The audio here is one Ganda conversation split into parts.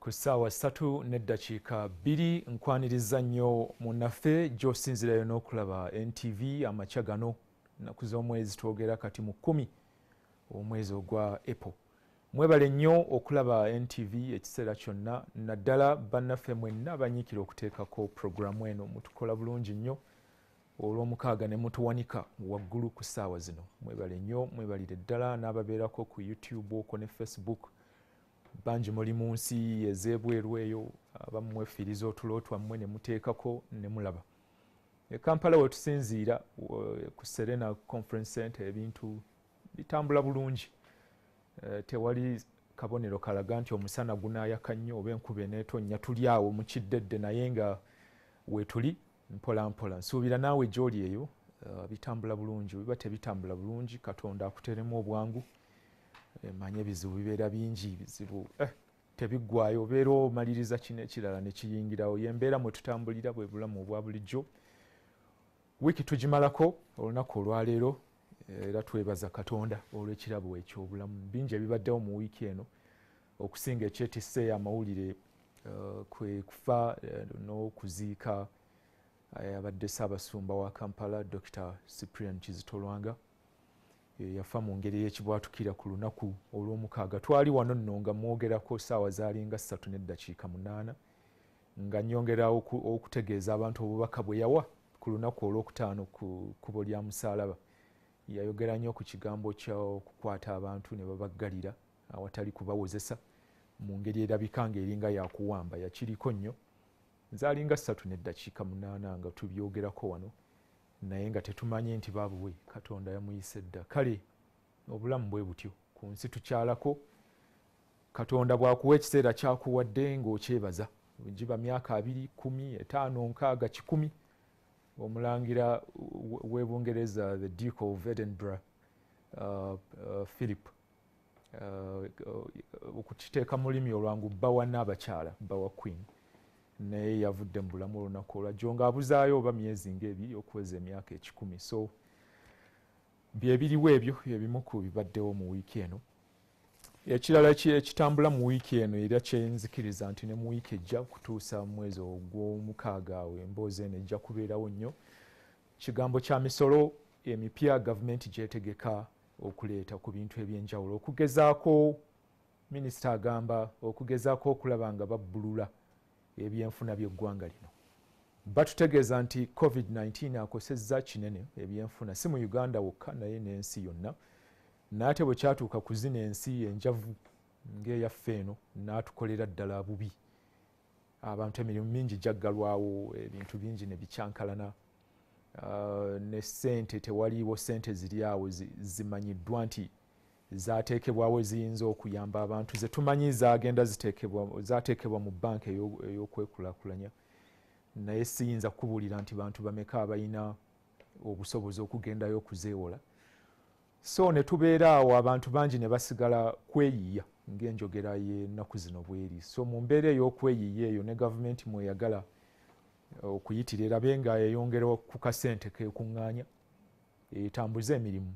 ku ssaawa 3:02 nkwaniriza nnyo munnaffe gy'osinzirayo n'okulaba NTV amakya gano nnaku z'omwezi twogera kati mu 10 omwezi ogwa April. Mwebale nnyo okulaba NTV ekiseera kyonna, naddala bannaffe mwenna abanyiikira okuteekako puroguramu eno. Mutukola bulungi nnyo olw'omukaaga ne mutuwanika waggulu ku ssaawa zino. Mwebale nnyo, mwebalire ddala n'ababeerako ku YouTube okwo ne Facebook. Bangi muli mu nsi ez'ebweru eyo, abamu mwefiiriza otulo twammwe ne muteekako ne mulaba. E Kampala we tusinziira ku Serena Conference Center ebintu bitambula bulungi. Tewali kabonero kalaga nti omusana gunaayaka nnyo oba enkuba eneetonnya. Tuli awo mu kiddedde naye nga weetuli mpola mpola. Nsuubira naawe gy'oli eyo bitambula bulungi. Biba tebitambula bulungi, Katonda akuteremu obwangu. Manye ebizibu bibeera bingi, bizibu tebiggwaayo, obeera omaliriza kino ekirala ne kiyingirawo. Y'embeera mwe tutambulira, bwe bulamu obwa bulijjo. Wiiki tugimalako olunaku olwaleero era twebaza Katonda olw'ekirabo eky'obulamu. Bingi ebibaddewo mu wiiki eno okusinga ekyetisse amawulire kwe kufa n'okuziika abadde Ssaabasumba wa Kampala Dr. Cyprian Kizito Lwanga. Yafa mu ngeri y'ekibwatukira ku lunaku olw'omukaaga. Twali wano nno nga mwogerako ssaawa zaalinga 3:08 nga nnyongera okutegeeza abantu obubaka bwe yawa ku lunaku olwokutaano ku kkubo lya Musaalaba. Yayogera nnyo ku kigambo ky'okukwata abantu ne babaggalira awatali kubawozesa mu ngeri erabika ng'eringa yakuwamba. Yakiriko nnyo. Zaalinga 3:08 nga tubyogerako wano, naye nga tetumanye nti baabuwe Katonda yamuyise dda. Kale obulamu bwe butyo, ku nsi tukyalako. Katonda bw'akuwa ekiseera kyakuwadde ng'okyebaza. Giba myaka 2, 10, 5, 6, 100. Omulangira w'e Bungereza, the Duke of Edinburgh, Philip, okukiteeka mu lulimi olwangu bba wa Nnaabakyala, bba wa Queen, naye yavudde mu bulamu olunaku olwajjo ng'abuzaayo oba myezi ng'ebiri okuweza emyaka 10. So byebiriwo ebyo byebimu ku bibaddewo mu wiiki eno. Ekirala ekitambula mu wiiki eno era kyenzikiriza nti ne mu wiiki ejja kutuusa mu mwezi ogw'omukaaga awo emboozi eno ejja kubeerawo nnyo. Kigambo kya misolo emipya gavumenti gyetegeka okuleeta ku bintu eby'enjawulo, okugezaako minisita agamba okugezaako okulaba nga babbulula ebyenfuna by'eggwanga lino. Batutegeeza nti COVID-19 akosezza kinene ebyenfuna, si mu Uganda wokka naye n'ensi yonna. N'ate bwe kyatuuka ku zino ensi enjavu ng'eyaffe eno n'atukolera ddala bubi. Abantu emirimu mingi gyaggalwawo, ebintu bingi ne bikyankalana. Ne ssente tewaliiwo, ssente ziri awo zimanyiddwa nti zaateekebwawo eziyinza okuyamba abantu. Ze tumanyi zaateekebwa mu banka ey'okwekulaakulanya, naye siyinza kubuulira nti bantu bameka abalina obusobozi okugendayo okuzeewola. So ne tubeera awo abantu bangi ne basigala kweyiiya ng'enjogera y'ennaku zino bw'eri. So mu mbeera ey'okweyiiya eyo ne gavumenti mweyagala okuyitira erabe nga eyongera ku kasente keekuŋŋaanya etambuze emirimu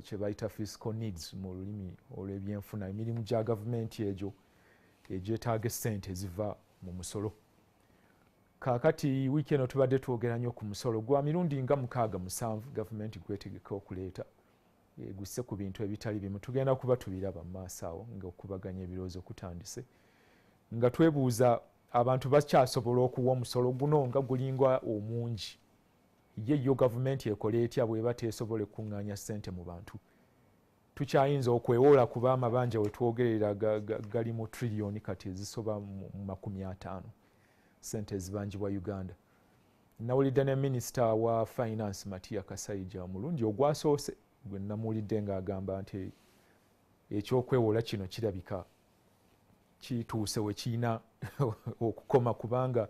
kye bayita fiscal needs mu lulimi olw'ebyenfuna, emirimu gya gavumenti egyo egyetaaga essente eziva mu musolo. Kaakati wiiki eno tubadde twogera nnyo ku musolo gwa mirundi nga 6-7 gavumenti gwetegeka okuleeta. Gusse ku bintu ebitali bimu. Tugenda kuba tubiraba mu maaso awo ng'okubaganya ebirowoozo kutandise, nga twebuuza abantu bakyasobola okuwa omusolo guno nga gulinga omungi. Yo gavumenti ekola etya bw'eba teesobola okuŋŋaanya ssente mu bantu? Tukyayinza okwewoola kuba amabanja we twogerera gali mu triliyoni kati ezisoba mu 50 ssente ezibangibwa Uganda. Nawulidde ne minisita wa finance Matia Kasaija omulundi ogwasoose gwe namuwulidde ng'agamba nti ekyokwewoola kino kirabika kituuse we kirina okukoma, kubanga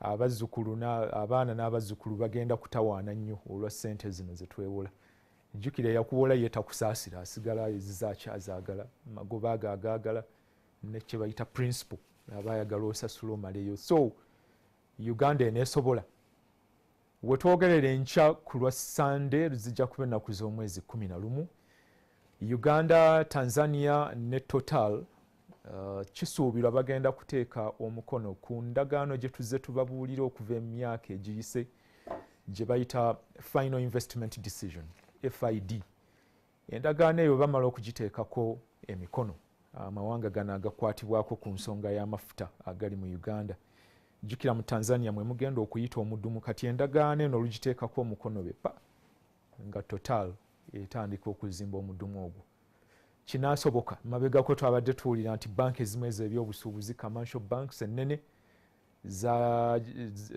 abaana n'abazzukulu bagenda kutawaana nnyo olwa ssente zino ze twewola. Jjukira eyakuwola ye takusaasira, asigala ezizakyazaagala, magoba ago agaagala, ne kye bayita principal aba ayagala osasula omaleyo. So Uganda eneesobola. We twogerera enkya ku lwa Sande zijja kuba ennaku z'omwezi 11. Uganda, Tanzania ne Total kisuubirwa bagenda kuteeka omukono ku ndagaano gye tuzze tubabuulira okuva emyaka egiyise gye bayita Final Investment Decision FID. Endagaano eyo bamala okugiteekako emikono, amawanga gano agakwatibwako ku nsonga y'amafuta agali mu Uganda. Jjukira mu Tanzania mwe mugenda okuyita omuddumu, kati endagaano eno olugiteekako omukono bepa nga Total etandika okuzimba omuddumu ogwo. Kinaasoboka mabegako twabadde tuwulira nti banka ezimu ez'ebyobusuubuzi commercial banks ennene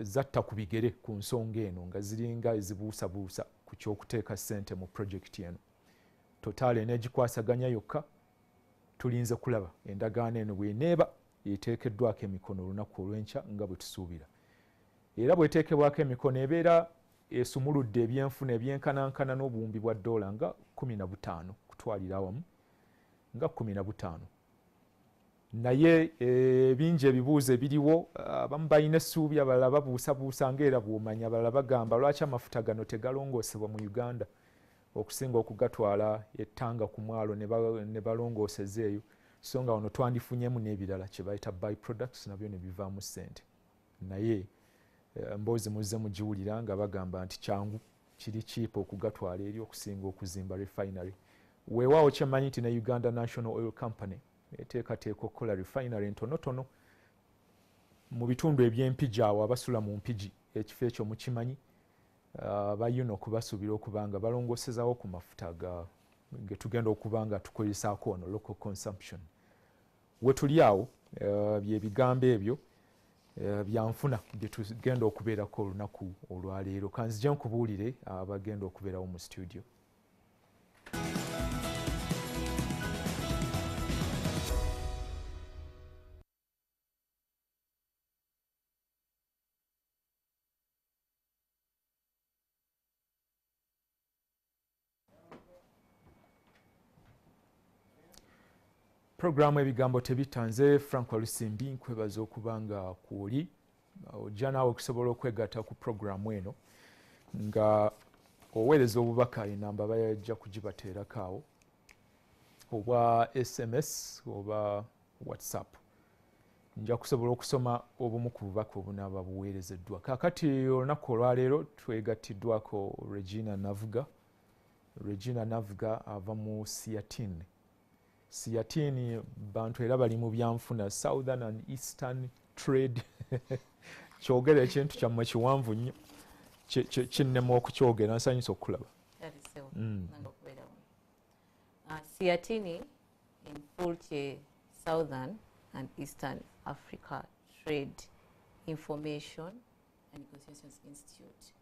zatta ku bigere ku nsonga eno nga ziringa ezibuusabuusa ku ky'okuteeka ssente mu projekiti eno. Total eneegikwasaganya yokka, tulinze kulaba endagaano eno bw'eneeba eteekeddwako emikono olunaku olw'enkya nga bwe tusuubira. Era bw'eteekebwako emikono ebeera esumuludde ebyenfuna ebyenkanankana n'obuwumbi bwa $15 kutwalira awamu nga 15. Naye bingi ebibuuzo ebiriwo, abamu balina essuubi, abalala babuusabuusa ng'era bw'omanya, abalala bagamba lwaki amafuta gano tegalongoosebwa mu Uganda okusinga okugatwala ettanga ku mwalo ne balongooseza eyo, so nga wano twandifunyemu n'ebirala kye bayita by products nabyo ne bivaamu ssente. Naye mboozi muzze mugiwulira nga bagamba nti kyangu kiri kiipa okugatwala eri okusinga okuzimba refinery. Weewaawo kyemanyi nti ne Uganda National Oil Company eteekateeka okukola refinery ntonotono mu bitundu eby'empigi awo abasula mu mpigi, ekifo ekyo mukimanyi, bayina okubasuubira okuba nga balongoosezaawo ku mafuta ge tugenda okuba nga tukozesaako ono local consumption. We tuli awo bye bigambo ebyo byanfuna bye tugenda okubeerako olunaku olwaleero. Kanzije nkubuulire abagenda okubeerawo mu studio. Programu ebigambo tebitanze. Frank Walusimbi nkwebaza okuba nga kwoli ojja naawe okusobola okwegatta ku programu eno nga oweereza obubaka enamba bajja kugibateerako awo, oba SMS oba WhatsApp. Nja kusobola okusoma obumu ku bubaka obunaaba buweerezeddwa. Kaakati olunaku olwaleero twegattiddwako Regina Navuga. Regina Navuga ava mu Siatini. Siatini bantu era bali mu byanfuna, Southern and Eastern Trade. Kyogera ekintu kyammwe kiwanvu nnyo, kinnema okukyogera, nsanyusa okulaba. Siatini in full Southern and Eastern Africa Trade Information and Negotiations Institute,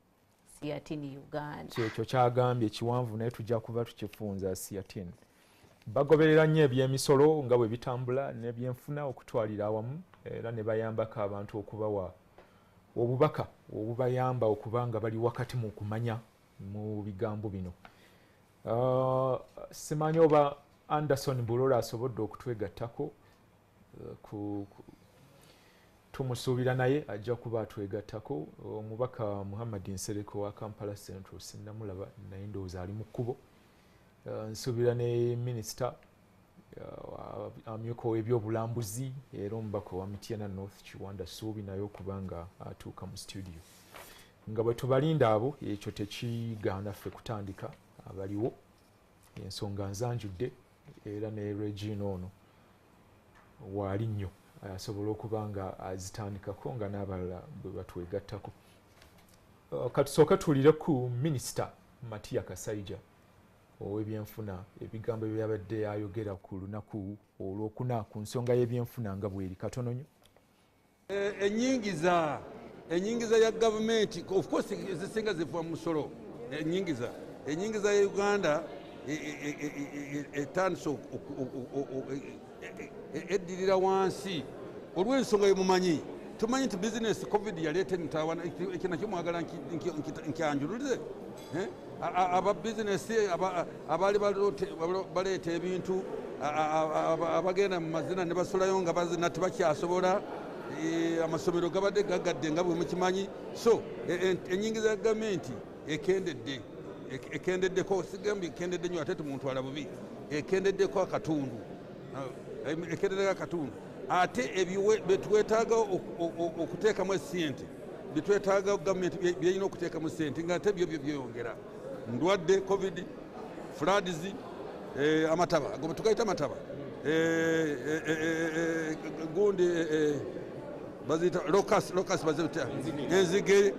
Siatini, Uganda. Kyekyo kyagambye kiwanvu naye tujja kuba tukifunza Siatini. Bagoberera nnyo ebyemisolo nga bwe bitambula n'ebyenfuna okutwalira awamu, era ne bayambako abantu okubawa obubaka obubayamba okuba nga bali wakati mu kumanya mu bigambo bino. Simanyi oba Anderson Bulola asobodde okutwegattako, tumusuubira naye ajja kuba atwegattako. Omubaka Muhammad Nsereko wa Kampala Central sinnamulaba, naye ndowooza ali mu kkubo. Nsuubira ne minisita amyuka w'ebyobulambuzi era omubaka wa Mityana North Kiwanda Suubi naye okuba nga atuuka mu studio. Nga bwe tubalinda abo, ekyo tekigaana ffe kutandika abaliwo. Ensonga nzanjudde era ne Regina ono waali nnyo asobola okuba nga azitandikako nga n'abalala bwe batwegattako. Katusooka tuwulire ku minisita Matiya Kasaija ow'ebyenfuna, ebigambo byabadde ayogera ku lunaku olwokuna ku nsonga y'ebyenfuna nga bweri. Katono nnyo. Enyingiza ya gavumenti of course ezisinga ziva mu musolo. Enyingiza ya Uganda etandise eddirira wansi olw'ensonga yemumanyi. Tumanyi nti bizinesi covid yaleeta emitawana, ekyo nakyo mwagala nkyanjululize. Aba bizinesi abaali baleeta ebintu abagenda mu mazina ne basulayo nga bazina tebakyasobola, amasomero gabadde gagadde nga bwe mukimanyi. So enyingiza ya gavumenti ekendeddeko, sigambye ekendedde nnyo ate tumutwala bubi, ekendeddeko akatundu. ekerera katundu ate betwetaaga okuteekamu essente byetwetaaga gavumenti byerina okuteekamu ssente ngaate byo byeyongera ndwadde covid floods amataba ago betugayita amataba gundi bazita locus bazita enzige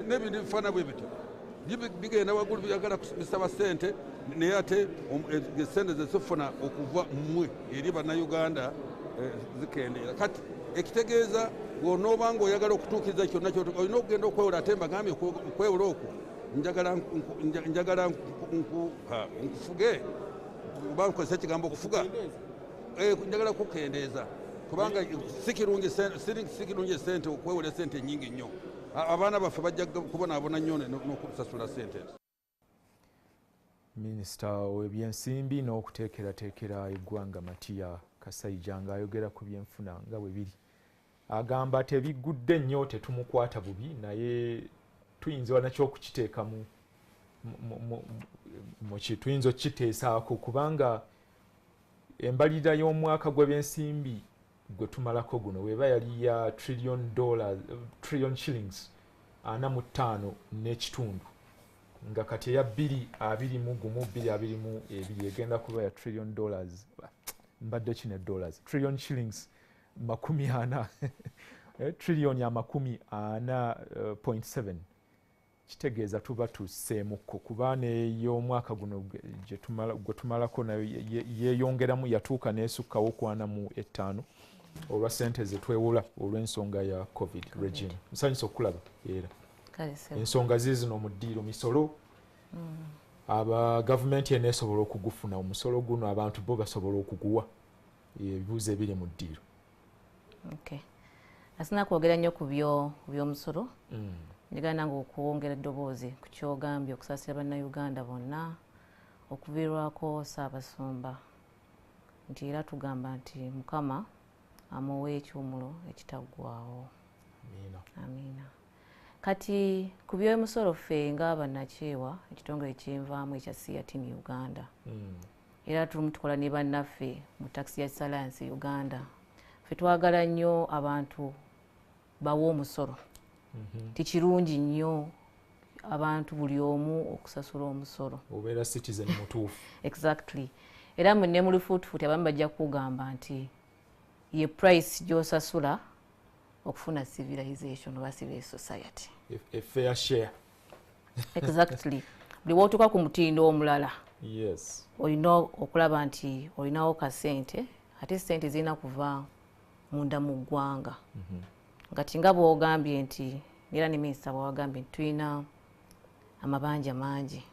n'ebintu bifaana bwe bityo bigenda waggulu byagala bisaba ssente naye ate essente zezifuna okuva mmwe eri bannayuganda zikendeera kati ekitegeeza bw'onooba ng'oyagala okutuukiriza kyonna olina okugenda okwewola ate mbagambye okwewola okwo njagala nkufuge oba nkozesa ekigambo okufuga njagala kukendeeza kubanga si kirungi essente okwewola essente nyingi nnyo abaana baffe bajja kubonaabona nnyo n'okusasula ssente minisita w'ebyensimbi n'okuteekerateekera eggwanga Matiya Kasaija ng'ayogera ku byenfuna nga bwe biri agamba tebigudde nnyo tetumukwata bubi naye tuyinza nakyo okukiteeka tuyinza okukiteesaako kubanga embalirira y'omwaka gw'ebyensimbi gwe tumalako guno weba yali ya trillion shillings 45 n'ekitundu nga kati eya 221 egenda kuba ya trillion dollars mbadde kine dollars trillion shillings 40 trillion ya 40.7 kitegeeza tuba tuseemuko kuba n'ey'omwaka guno gwe tumalako nayo yeeyongeramu yatuuka n'esukkawo okwanamu 5 olwa ssente zetwewola olw'ensonga ya covid regime nsanyusa okulaba era ensonga zizino mu ddiiro misolo aba gavumenti eneesobola okugufuna omusolo guno abantu bo basobola okuguwa ebibuuzo ebiri mu ddiiro asina kwogera nnyo ku by'omusolo njagala nange okuwongera eddoboozi ku kyogambye okusaasira bannayuganda bonna okuviirwako Ssaabasumba nti era tugamba nti Mukama amuwa ekyumulo ekitaggwaawo amiina kati ku by'omusolo ffe ng'abannakyewa ekitongole kyenvaamu ekya CRTN Uganda era tulumu tukola ne bannaffe mu Taxi Alliance Uganda ffe twagala nnyo abantu bawa omusolo tikirungi nnyo abantu buli omu okusasula omusolo obeera citizen mutuufu exactly era ne muli fuutufuuti abamu bajja kugamba nti ye price gy'osasula okufuna civilization oba civil society a fair share exactly buli wootuka ku mutindo omulala yes olina okulaba nti olinawo kasente ate sente zirina kuva munda mu ggwanga ngati nga bw'ogambye nti era ne minisita bw'agambye nti tulina amabanja mangi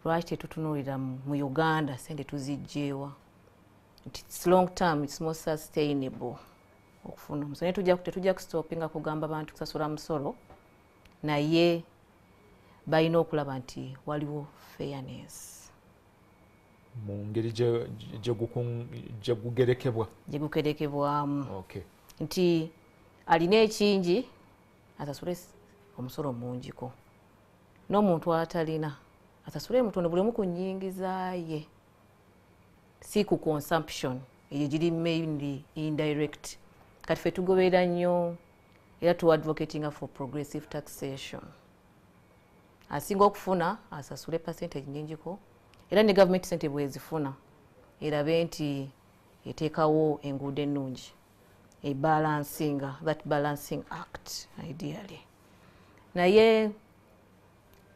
lwaki tetutunuulira mu Uganda sente tuzijjeewa nti it's long term it's more sustainable okufuna omusolo tetujja kustopinga kugamba abantu kusasula musolo naye balina okulaba nti waliwo fairness mu ngeri gye gugerekebwamu nti alina ekingi asasule omusolo mungiko n'omuntu atalina asasule mutono buli omu ku nnyingiza ye si ku consumption eyo giri mainly indirect kati ffe tugoberera nnyo era tu advocating for progressive taxation asinga okufuna asasule percentage nnyingiko era ne government sente bwezifuna erabe nti eteekawo enguudo ennungi that balancing act ideally naye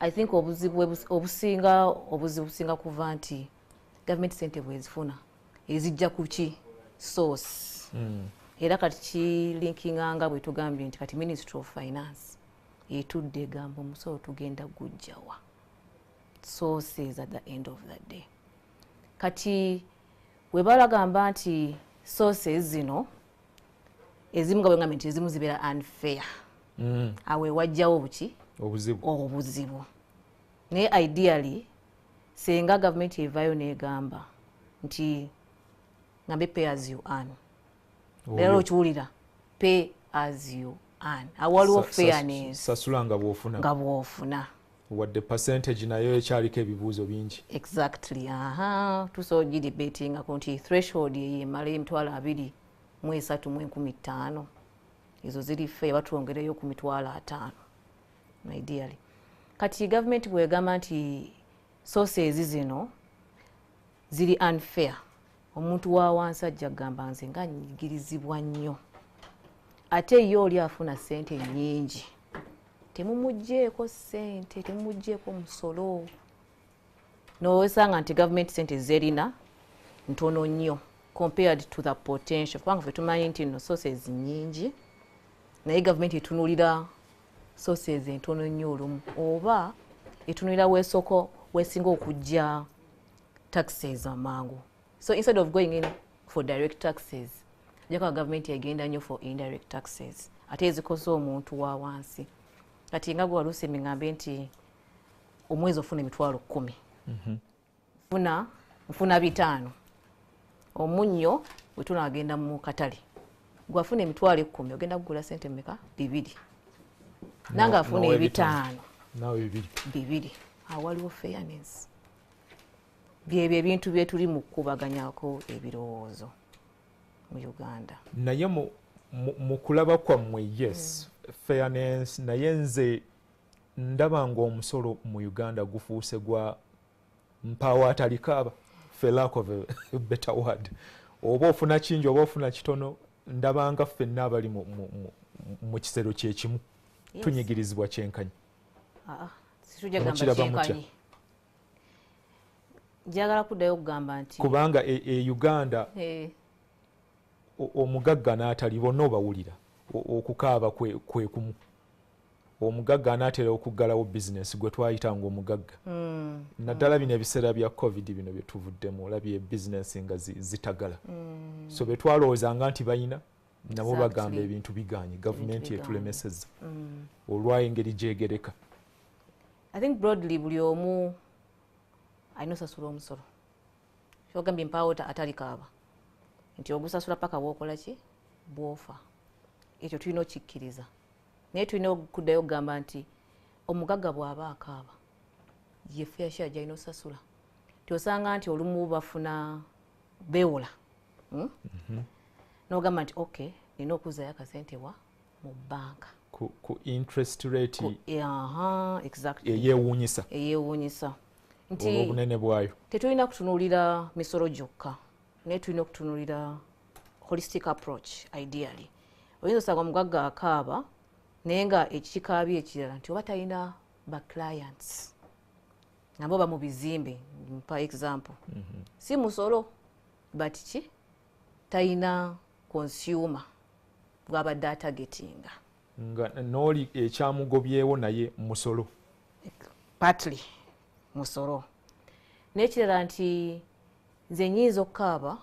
I think obuzibu businga kuva nti government sente bwezifuna ezijja kuki source era kati kilinkinganga bwe tugambye nti kati Ministry of Finance etudde egamba omusolo tugenda gujjawa sources at the end of the day kati we balagamba nti sources zino ezimu nga bwengambye nti ezimu zibeera unfair awe wajjawo buki obuzibu naye ideally senga gavumenti evaayo negamba nti ngambe pay as you earn lero okiwulira pay as you earn awaliwo fairness sasula nga bw'ofuna wadde percentage nayo ekyaliko ebibuuzo bingi. Exactly. Tusobola gidebatinga ku nti threshold yemala emitwalo 23,500 ezo ziri ffe batwongereyo ku mitwalo 5 ideally. Kati government bwegamba nti sources zino ziri unfair, omuntu wa wansi ajja kugamba nze nga nyigirizibwa nnyo, ate ye oli afuna ssente nnyingi temumugjeeko ssente, temumugjeeko musolo, n'owesanga nti government ssente zerina ntono nnyo compared to the potential. Kubanga ffe tumanyi nti no sources nnyingi naye government etunulira sources entono nnyo olumu, oba etunulira weesinga okujja taxes amangu. So instead of going in for direct taxes, jaka government yagenda nnyo for indirect taxes ate ezikoze omuntu wa wansi. Kati nga gwe waluse mingambe nti omwezi ofuna emitwalo 10, nfuna 5, omunnyo bwe tunagenda mu katale gwafuna emitwalo 10 ogenda kugula sente mmeka? 2. Nanga afuna 5 nawe 2. Awaliwo fairness. Byebyo ebintu bye tuli mu kubaganyako ebirowoozo mu Uganda. Naye mu kulaba kwammwe yes fairness, naye nze ndaba ng'omusolo mu Uganda gufuuse gwa mpawa atalikaaba, for lack of a better word. Oba ofuna kingi oba ofuna kitono, ndabanga ffenna abali mu kisero kyekimu tunyigirizibwa kyenkanyi. Situjja gamba kyenkanyi. Njagala kuddayo okugamba nti kubanga Uganda omugagga n'atali bonna obawulira okukaaba kwe kumu. Omugagga anaatera okuggalawo bizinesi gwe twayitanga omugagga. Naddala bino ebiseera bya covid bino bye tuvuddemu, olabye bizinesi nga zitagala. So be twalowoozanga nti bayina nabo bagamba ebintu biganye, gavumenti etulemesezza olw'engeri gyegereka. I think broadly buli omu alina osasula omusolo. Kyogambye mpawo atalikaaba nti ogusasula paka bw'okola ki? Bw'ofa. Ekyo tulina okikkiriza. Naye tulina okuddayo okugamba nti omugagga bw'aba akaaba ye fair share gy'alina osasula. Tyosanga nti olumu bafuna beewola n'ogamba nti okay nina okuzzayo akasente wa mu bbanka ku interest rate exactly eyeewuunyisa nti olw'obunene bwayo. Tetulina kutunuulira misolo gyokka naye tulina okutunuulira holistic approach. Ideally oyinza osanga omugagga akaaba naye nga ekikaabye ekirala nti oba talina ba clients nabo ba mu bizimbe, mpa example si musolo but ki talina consumer gw'abadde atargetinga nga n'oli ekyamugobyewo naye musolo partly musolo. N'ekirala nti nze nnyinza okukaaba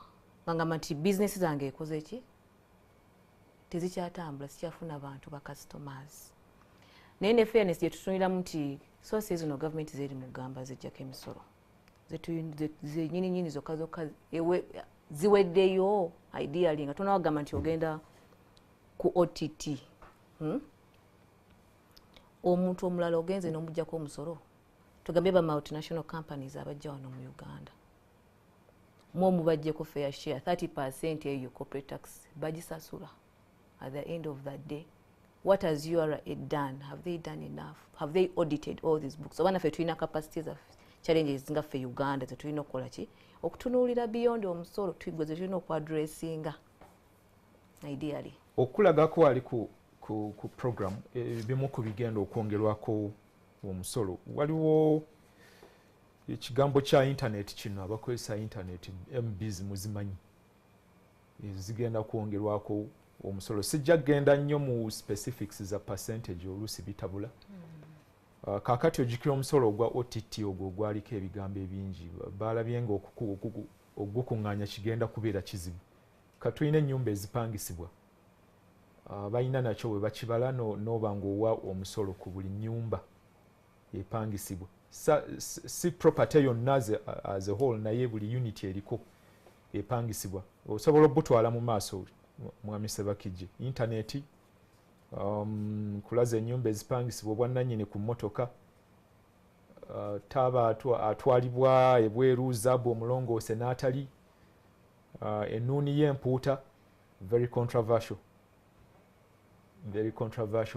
ngamba nti bizinesi zange ekoze ki tezikyatambula, sikyafuna bantu ba customers. Naye ne fairness gye tutuniramu nti sources zino gavumenti zeri mu gamba zijjako emisolo ze nyini zokka ziweddeyo ideally nga tonawagamba nti ogenda ku OTT. Omuntu omulala ogenze n'omuggyako omusolo, tugambye ba multinational companies abajja wano mu Uganda mu omubajjeko fair share 30% eyo corporate tax bagisasula. At the end of that day, what has URA done? Have they done enough? Have they audited all these books? So one of the capacities of challenges nga fe Uganda that tulina okukola ki okutunuulira beyond omusolo twigoze tulina okwadressinga ideally. Okulagako ali ku program bimu ku bigenda okwongerwako omusolo. Waliwo ekigambo kya internet kino abakozesa internet MBs muzimanyi zigenda kwongerwako omusolo. Sijja genda nnyo mu specifics za percentage oluusi bitabula. Kaakati ojjukira omusolo ogwa OTT ogwo gwaliko ebigambo ebingi. Balabye nga ogukuŋŋaanya kigenda kubeera kizibu. Katulina ennyumba ezipangisibwa. Balina nakyo bwe bakibala n'oba ng'owa omusolo ku buli nnyumba epangisibwa. Si property yonna as a whole naye buli unit eriko epangisibwa. Osobola obutwala mu maaso Mwami Sebakijje. Internet, kulaza ennyumba ezipangisibwa obwannannyini ku mmotoka, taba atwalibwa ebweru zaabu omulongoose n'atali ennuuni y'empuuta very controversial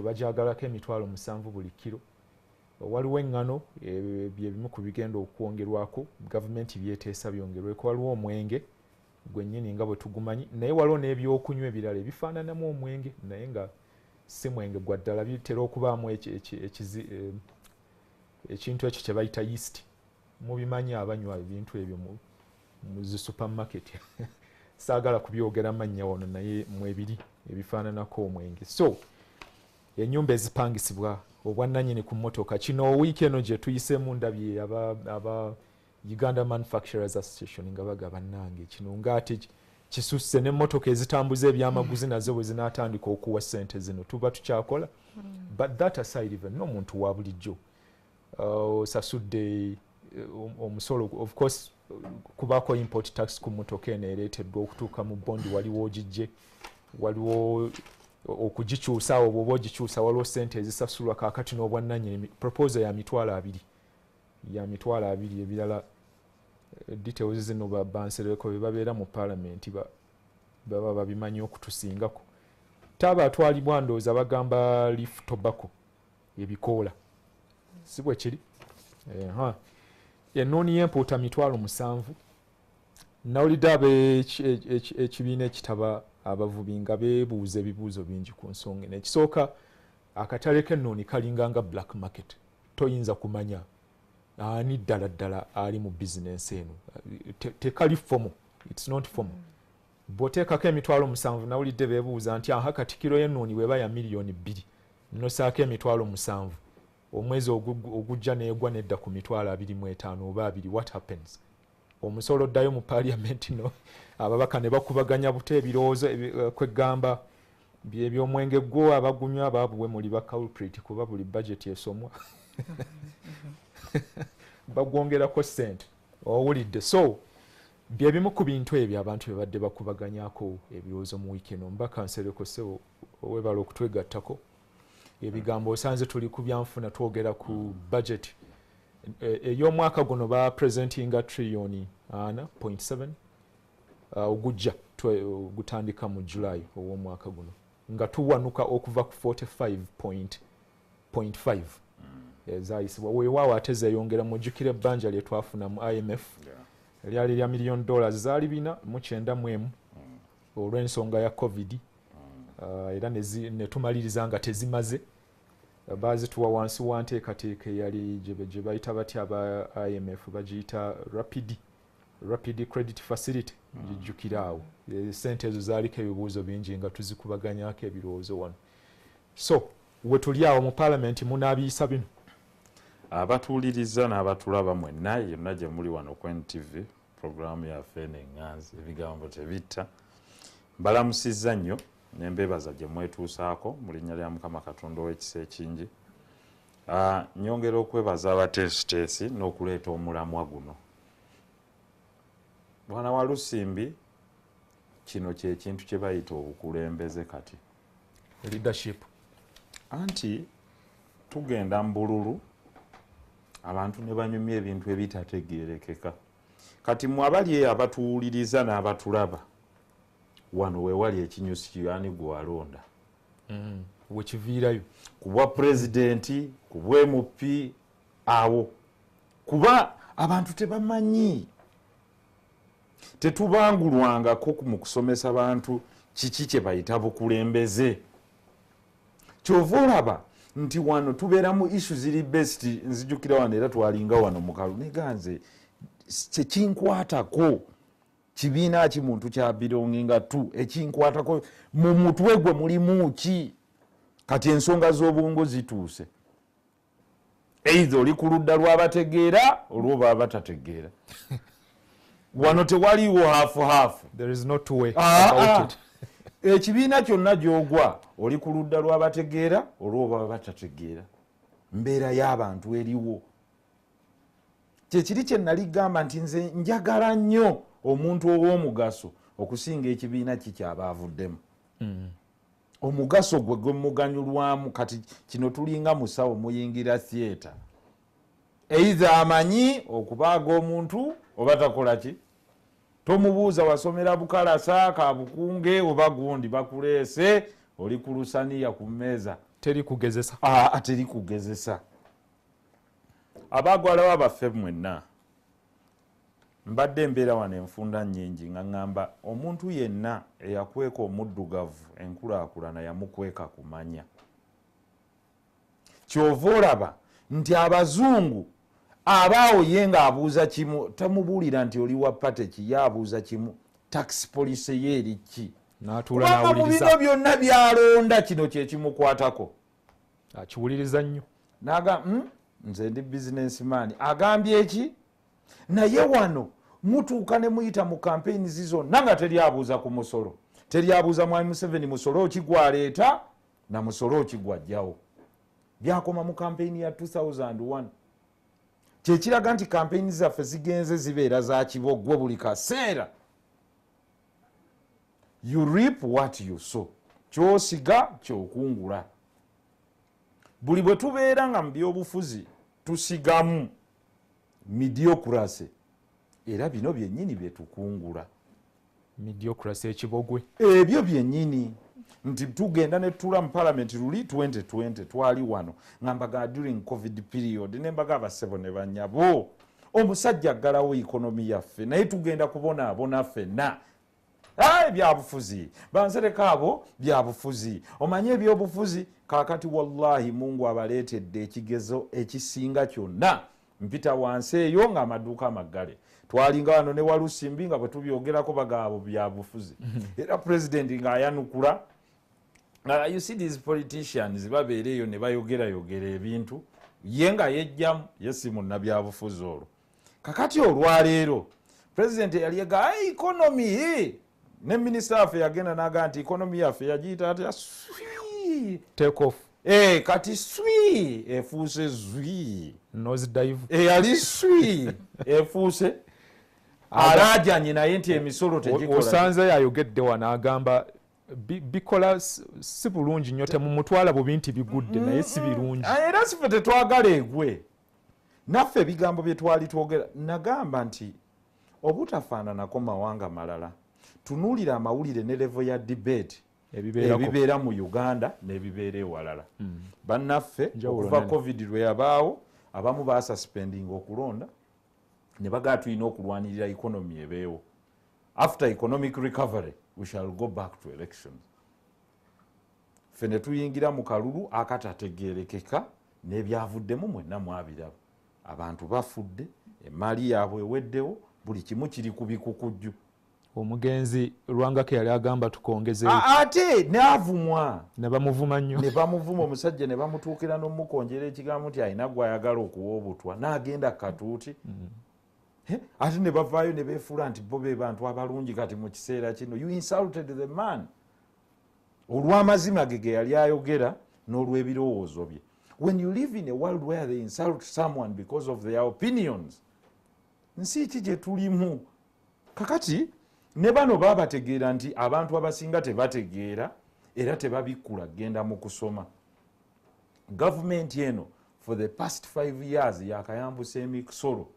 bajaagalako emitwalo 7 buli kiro. Waliwo eŋŋano byebimu ku bigenda okwongerwako gavumenti byeteesa byongerweko. Waliwo omwenge gwennyini nga bwe tugumanyi, naye waliwo n'ebyokunywa ebirala ebifaananamu omwenge naye nga si mwenge gwa ddala, bitera okubaamu ekintu ekyo kye bayita yeast. Mubimanyi abanywa ebintu ebyo mu zi supermarket saagala kubyogera mannya wano naye mwebiri ebifaananako omwenge. So ennyumba ezipangisibwa obwannannyini ku mmotoka, kino wiiki eno gye tuyiseemu ndabye aba Uganda Manufacturers Association nga bagaba nange kino ng'ate kisusse n'emmotoka ezitambuza ebyamaguzi nazo bwe zinaatandika okuwa ssente zino tuba tukyakola. But that aside, even n'omuntu wa bulijjo osasudde omusolo, of course kubaako import tax ku mmotoka eno ereeteddwa okutuuka mu bondi, waliwo ogijje, waliwo okugikyusa, obwo oba ogikyusa waliwo ssente ezisasulwa. Kaakati n'obwannannyini proposal ya mitwalo 2 ebirala details zino bansereko bye babeera mu parliament baba babimanyi okutusingako. Taba atwalibwa ndowooza bagamba leaf tobacco ebikoola si bwe kiri. Ennuuni y'empuuta mitwalo 7. Nawulidde ekibiina ekitaba abavubi nga beebuuza ebibuuzo bingi ku nsonga. Nekisooka, akatale k'ennuuni kalinganga black market. Toyinza kumanya ani ddala ali mu bizinensi eno. Tekali formal. It's not formal. Bw'oteekako emitwalo 7, nawulidde beebuuza nti kati kiro y'ennuuni weba ya miliyoni 2 nosaako emitwalo 7, omwezi ogujja n'egwa nedda ku mitwalo 25 oba 2, what happens? Omusolo oddayo mu parliament no ababaka ne bakubaganya buto ebirowoozo kwegamba by'ebyomwenge gwo abagunywa baabuwe muli ba culprit kuba buli budget esomwa bagwongerako ssente owulidde. So byebimu ku bintu ebyo abantu bye badde bakubaganyako ebirowoozo mu wiiki eno. Mbaka Nsereko Ssebo owebala okutwegattako ebigambo osanze tuli ku byanfuna twogera ku budget ey'omwaka guno ba presentinga trillioni 4.7 ogujja gutandika mu July ow'omwaka guno nga tuwanuka okuva ku 45.5 ezayisibwa. Weewaawo ate zeeyongera mujjukira ebbanja lye twafuna mu IMF lyali lya $1 million zaali 491 olw'ensonga ya COVID era ne tumaliriza nga tezimaze. Baazituwa wansi wa nteekateeka eyali gye bayita batya aba IMF bagiyita rapid credit facility. Gijjukira awo ssente ezo zaaliko ebibuuzo bingi nga tuzikubaganyako ebirowoozo wano. So we tuli awo mu parliament munaabiyisa bino. Abatuwuliriza n'abatulaba mwenna yonna gye muli wano ku NTV programu yaffe eŋŋanzi ebigambo tebitta, mbalamusizza nnyo nembeebaza gye mwetuusaako mu linnya lya Mukama Katonda ow'ekisa ekingi. Nyongera okwebaza abateesiteesi n'okuleeta omulamwa guno. Bwana Walusimbi, kino ky'ekintu kye bayita obukulembeze kati leadership. Anti tugenda mu bululu abantu ne banyumya ebintu ebitategeerekeka. Kati mu abali abatuwuliriza n'abatulaba wano weewali ekinyusi yani gwe walonda wekiviirayo ku bwa pulezidenti ku bwa MP awo kuba abantu tebamanyi, tetubangulwangako mu kusomesa bantu kiki kye bayita bukulembeze. Kyova olaba nti wano tubeera mu issue ziri best. Nzijukira wano era twalinga wano mukalu neganze kyekinkwatako kibiina ki muntu kya belonginga tu ekinkwatako mu mutwe gwe mulimu ki? Kati ensonga z'obwongo zituuse either oli ku ludda lw'abategeera olwoba abatategeera. Wano tewaliwo hafu. There is no two way about it. Ekibiina kyonna gy'ogwa oli ku ludda lw'abategeera olwoba abatategeera. Mbeera y'abantu eriwo. Kyekiri kye naligamba nti nze njagala nnyo omuntu ow'omugaso okusinga ekibiina kikyaba avuddemu. Omugaso gwe muganyulwamu. Kati kino tulinga musawo muyingira theatre either amanyi okubaaga omuntu oba takola ki. Tomubuuza wasomera bukalasa kabukunge oba gundi bakuleese oli ku lusaniya ku mmeeza. Teri kugezesa. Teri kugezesa. Abagwalawo abaffe mwenna mbadde mbeera wano enfunda nnyingi nga ŋŋamba omuntu yenna eyakweka omuddugavu enkulaakulana yamukweka kumanya. Kyova olaba nti abazungu abaawo ye ng'abuuza kimu tamubuulira nti oli wa pate ki, ye abuuza kimu tax policy ye eri ki. N'atuula n'awuliriza. Mu bino byonna byalonda kino kye kimukwatako. Akiwuliriza nnyo. Naga nze ndi businessman agambye eki naye wano mutuuka ne muyita mu campaigns zonna nga teri abuuza ku musolo. Teri abuuza mwami Museveni musolo okigwaleeta na musolo okigwajjawo. Byakoma mu campaign ya 2001. Kyekiraga nti campaign zaffe zigenze zibeera za kiboggwe buli kaseera. You reap what you sow. Kyosiga kyokungula. Buli bwe tubeera nga mu byobufuzi tusigamu mediocracy era bino byennyini bye tukungula. Mediocracy ekibogwe. Ebyo byennyini nti tugenda ne tutula mu parliament luli 2020 twali wano ngambaga during covid period nembaga abasebo ne banyabo omusajja aggalawo ikonomi yaffe naye tugenda kubonaabona ffenna. Byabufuzi bansereka abo byabufuzi omanye ebyobufuzi kakati wallahi Mungu abaleetedde ekigezo ekisinga kyonna. Mpita wansi eyo nga amaduuka amaggale twalinga wano ne Walusimbi nga bwe tubyogerako bagabo byabufuzi era president ng'ayanukula. You see these politicians babeera eyo ne bayogera ebintu ye nga yejjamu yesi munnabyabufuzi olwo. Kakati olwaleero president yali ega economy ne minister affe yagenda n'aga nti economy yaffe yagiyita atya take off. Kati swi efuuse zwi nose dive. Yali swi efuuse alaajanye naye nti emisolo tegikola. Osanze yayogedde wano agamba bikola si bulungi nnyo temumutwala bubi nti bigudde naye si birungi. Era sife tetwagala egwe. Naffe ebigambo bye twali twogera nagamba nti obutafaananako mawanga malala tunuulira amawulire ne level ya debate ebibeera mu Uganda n'ebibeera ewalala. Bannaffe okuva covid lwe yabaawo abamu baasuspending okulonda ne bagaa tulina okulwanirira economy ebeewo. After economic recovery we shall go back to elections. Ffe ne tuyingira mu kalulu akatategeerekeka n'ebyavuddemu mwenna mwabiraba. Abantu bafudde, emaali yaabwe eweddewo, buli kimu kiri ku bikukujju. Omugenzi Lwangake yali agamba tukongeze ate n'avumwa ne bamuvuma nnyo. Ne bamuvuma omusajja ne bamutuukira n'omukonjera ekigambo nti alina gwayagala okuwa obutwa n'agenda katuuti. Ate ne bavaayo ne beefuula nti bo be bantu abalungi kati mu kiseera kino. You insulted the man. Olw'amazima ge yali ayogera n'olw'ebirowoozo bye. When you live in a world where they insult someone because of their opinions, nsi ki gye tulimu? Kakati ne bano babategeera nti abantu abasinga tebategeera era tebabikkula genda mu kusoma. Gavumenti eno for the past 5 years yakayambusa emisolo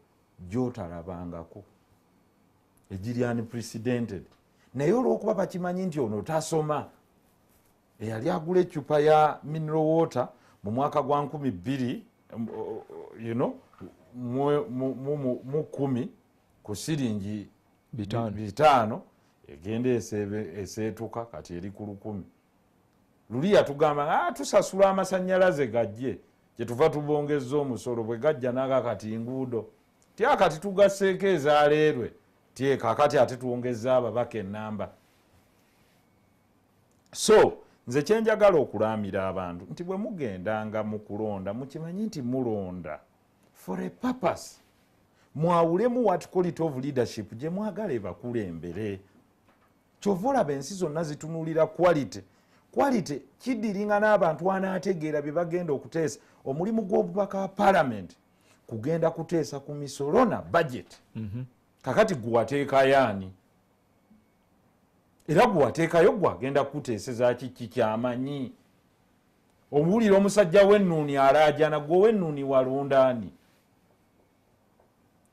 gy'otalabangako egiri unprecedented. Naye olw'okuba bakimanyi nti ono tasoma eyali agula eccupa ya mineral water mu mwaka gwa 2000 mu 10 ku siringi 5 egenda eseetuka kati eri ku 100. Luli yatugamba tusasula amasannyalaze gajje kyetuva tubongezza omusolo bwe gajja naga kati nguudo tyakati tugasseeko ezaaleerwe kakati ate tuwongezza ababaka ennamba. So nze kyenjagala okulaamira abantu nti bwe mugendanga mu kulonda mukimanyi nti mulonda for a purpose. Mwawulemu what quality of leadership gye mwagala ebakulembere. Kyova olaba ensi zonna zitunuulira quality. Quality kidiringa n'abantu anaategeera bye bagenda okuteesa. Omulimu gw'obubaka wa parliament kugenda kuteesa ku misolo na budget. Kakati guwateekayo ani? Era guwateekayo gwagenda kuteeseza kiki kyamanyi. Obuwulira omusajja w'ennuuni alaajana gwe w'ennuuni walondaani.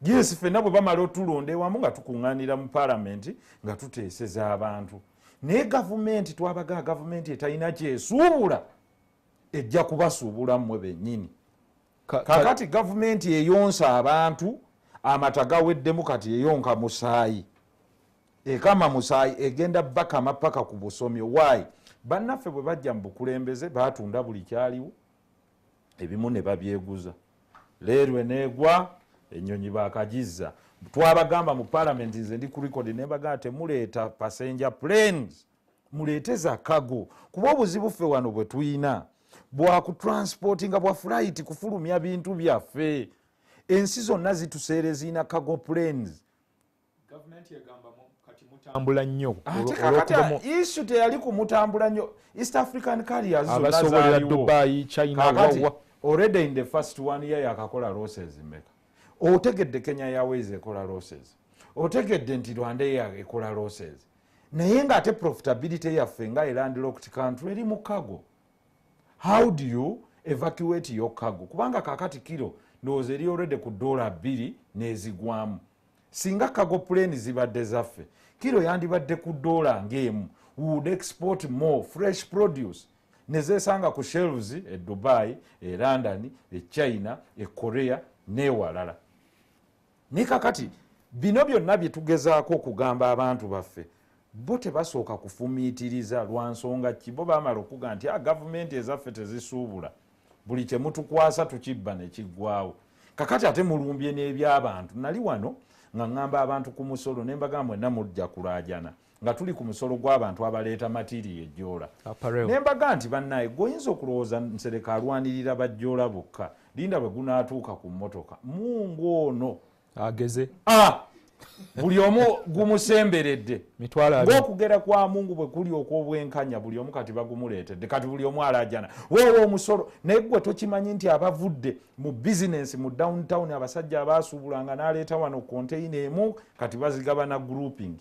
yes ffenna bwe bamala otulonda ewamu nga tukuŋŋaanira mu paalamenti nga tuteeseza abantu naye gavumenti twabaga gavumenti etalina kyesuubula ejja kubasuubula mmwe bennyini kakati gavumenti eyonsa abantu amata gaweddemu kati eyonka musaayi ekama musaayi egenda bakama paka ku busomyo waayi bannaffe bwe bajja mu bukulembeze baatunda buli kyaliwo ebimu ne babyeguza leerwe neegwa ennyonyi bakagizza twabagamba mu paalamenti nze ndi ku record ne bagamba temuleeta passenger planes muleete za kago kuba obuzibu ffe wano bwe tuyina bwakutransportinga bwa flight kufulumya bintu byaffe ensi zonna zituseere ziina kago planes gavumenti egamba kati mutambula nnyo ate kakati issue teyali kumutambula nnyo east african carriers abasobolera Dubai China wawa already in the first one year yakakola losses meka otegedde Kenya Airways ekola losses otegedde nti Rwanda Air ekola losses naye nga ate profitability yaffe nga landlocked country eri mu cargo. How do you evacuate your cargo? Kubanga kakati kilo ndowooza eri already ku $2 n'ezigwamu singa cargo plane zibadde zaffe kilo yandibadde ku $1 ng'emu would export more fresh produce nezesanga ku shelves e Dubai e London e China e Korea n'ewalala ne kakati bino byonna bye tugezaako okugamba abantu baffe bo tebasooka kufumiitiriza lwa nsonga ki bo baamala okuga nti gavumenti ezaffe tezisuubula buli kye mutukwasa tukibba ne kiggwawo kakati ate mulumbye n'ebyabantu nali wano nga ŋŋamba abantu ku musolo ne mbagamba mwenna mujja kulaajana nga tuli ku musolo gw'abantu abaleeta matiriya ejjoola ne mbaga nti bannaye goyinza okulowooza Nsereka alwanirira bajjoola bokka linda bwe gunaatuuka ku mmotoka mungu ono ageze buli omu gumusemberedde ng'okugera kwa Mungu bwe kuli okw'obwenkanya buli omu kati bagumuleetedde kati buli omu alaajana weewe omusolo naye gwe tokimanyi nti abavudde mu bizinensi mu downtown abasajja abaasuubulanga n'aleeta wano konteyina emu kati bazigabana grouping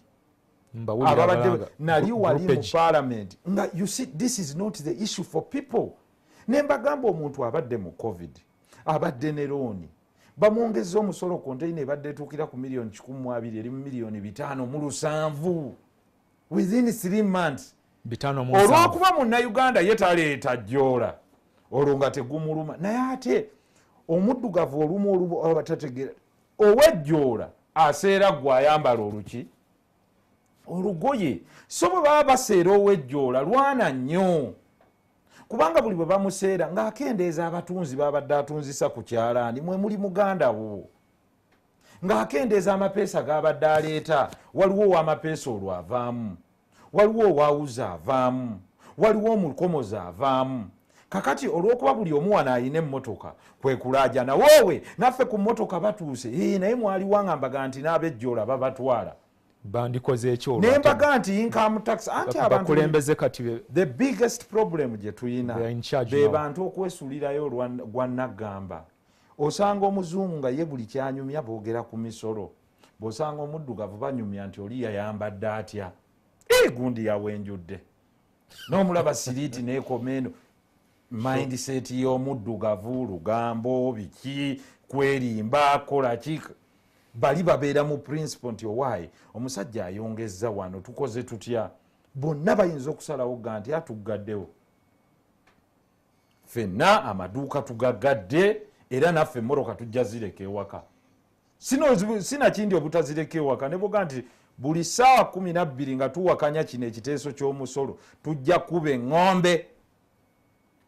ababadde nali wali mu parliament nga you see this is not the issue for people ne mbagamba omuntu abadde mu covid abadde ne looni bamwongeza omusolo konteyina ebadde etuukira ku $1,200,000 eri mu $5,700,000 within 3 months olw'okuba munnayuganda ye taleeta jjoola olwo nga tegumuluma naye ate omuddugavu olumu abatategeera owejjoola aseera gwe ayambala oluki olugoye so bwe baba baseera owejjoola lwana nnyo kubanga buli bwe bamuseera ng'akendeeza abatunzi babadde atunzisa ku kyalaani mwe muli muganda wo ng'akendeeza amapeesa g'abadde aleeta waliwo ow'amapeesa olwo avaamu waliwo owawuza avaamu waliwo omukomoza avaamu kakati olw'okuba buli omu wano ayina emmotoka kwe kulaajana woowe naffe ku mmotoka batuuse naye mwaliwo ng'ambaga nti n'abejjoola babatwala bandikoze ekyo nembaga nti income tax anti abakulembeze kati the biggest problem gye tuyina be bantu okwesulirayo gwa naggamba osanga omuzungu nga ye buli kyanyumya boogera ku misolo bw'osanga omuddugavu banyumya nti oli yayambadde atya gundi yawenjudde n'omulaba siriiti n'ekomeno mindset y'omuddugavu lugambo biki kwerimba kola kika bali babeera mu principle nti owaayi omusajja ayongezza wano tukoze tutya bonna bayinza okusalawo ga nti atuggaddewo ffenna amaduuka tugaggadde era naffe emmoroka tujja zireka ewaka sinakindi obutazireka ewaka ne boga nti buli ssaawa 12 nga tuwakanya kino ekiteeso ky'omusolo tujja kuba eŋŋombe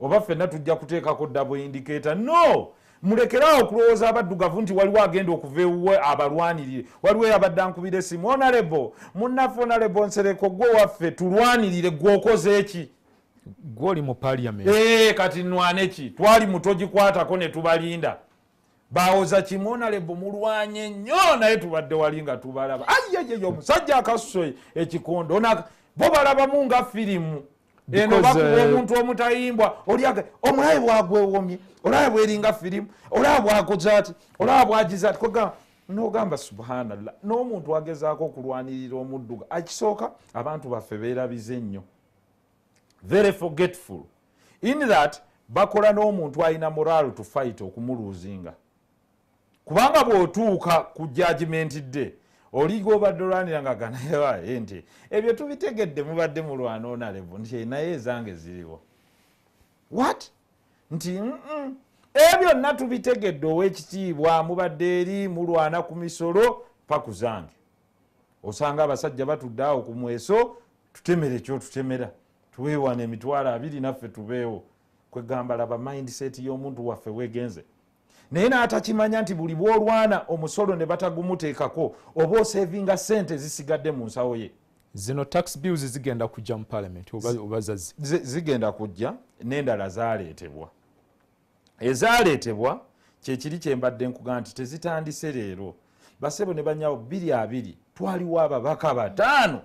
oba ffenna tujja kuteekako double indicator no mulekerawo okulowooza abaddugavu nti waliwo agenda okuva ewuwe abalwanirire waliwo eyabadde ankubira essimu onalebo munnaffe onalebo Nsereko gwe waffe tulwanirire gwokoze eki gwoli mu parliament kati nwane ki twali mutogikwatako ne tubalinda bawoza kimu onalebo mulwanye nnyo naye tubadde wali nga tubalaba ayeyeyo omusajja akasuso ekikondo bo balabamu nga firimu eno bakuba omuntu omutayimbwa oliaga omulabe bwagwewomye olaba bweringa firimu olaba bwakoze ati olaba bwagize ati nogamba subhanallah n'omuntu agezaako okulwanirira omudduga akisooka abantu baffe beerabize nnyo very forgetful in that bakola n'omuntu alina moral to fight okumuluuzinga kubanga bw'otuuka ku judgment day oliga obadde olwanira nga ganayewa nti ebyo tubitegedde mubadde mulwana onalevu nti naye ezange ziriwo what nti ebyo byonna tubitegedde ow'ekitiibwa mubadde eri mulwana ku misolo paku zange osanga abasajja batudde awo ku mweso tutemere kyotutemera tuweewana emitwalo 2 naffe tubeewo kwegamba laba mindset y'omuntu waffe wegenze naye n'atakimanya nti buli bw'olwana omusolo ne batagumuteekako oba osevinga sente zisigadde mu nsawo ye. Zino tax bills zigenda kujja mu parliament oba zigenda kujja n'endala zaaleetebwa. Ezaaleetebwa kyekiri kyembadde nkuga nti tezitandise leero. Basebo ne banyawo 2 twaliwo ababaka 5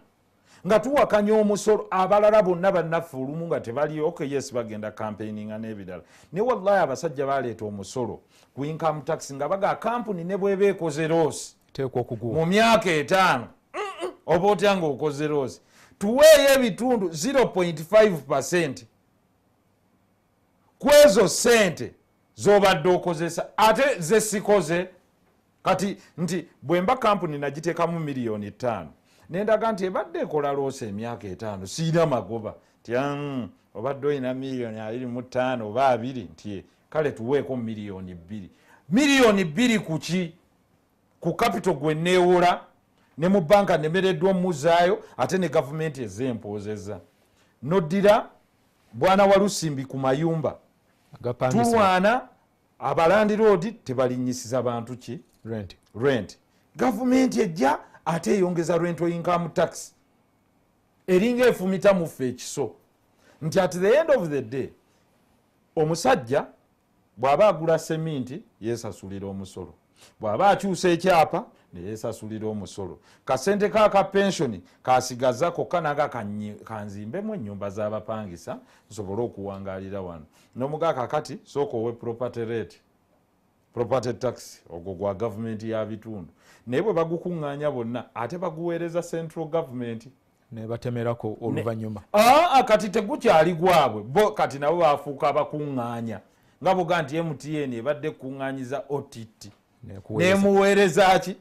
nga tuwakanya omusolo abalala bonna bannaffe olumu nga tebali okay yes bagenda campaigninga n'ebirala ne wallahi abasajja baleeta omusolo ku income tax nga baga kampuni ne bweba ekoze loosi teekwa okuguwa mu myaka 5 oba otya nga okoze loosi tuweeyo ebitundu 0.5% kwezo sente z'obadde okozesa ate ze sikoze kati nti bwemba kampuni nagiteekamu miliyoni 5 nendaga nti ebadde ekola loosi emyaka 5 siina magoba ti obadde olina miliyoni 25 oba 2 nti kale tuweeko miliyoni 2 miliyoni 2 kuki ku capital gwe neewola ne mu banka nemereddwa omuzaayo ate ne gavumenti ezempozeza noddira bwana Walusimbi ku mayumba tulwana abalandiroodi tebalinyisiza bantu ki rent gavumenti ejja ate eyongeza rental income tax eringa efumita muffe ekiso nti at the end of the day omusajja bw'aba agula seminti yeesasulira omusolo bw'aba akyusa ekyapa ne yeesasulira omusolo kasente ka pensioni kasigaza kokka naga kanzimbemu ennyumba z'abapangisa nsobole okuwangaalira wano n'omuga kakati sooka owe property tax ogwo gwa gavumenti ya bitundu naye bwe bagukuŋŋaanya bonna ate baguweereza central government ne batemerako oluvannyuma kati tegukyali gwabwe bo kati nabo bafuuka abakuŋŋaanya nga boga nti MTN ebadde kuŋŋaanyiza OTT nemuweereza ki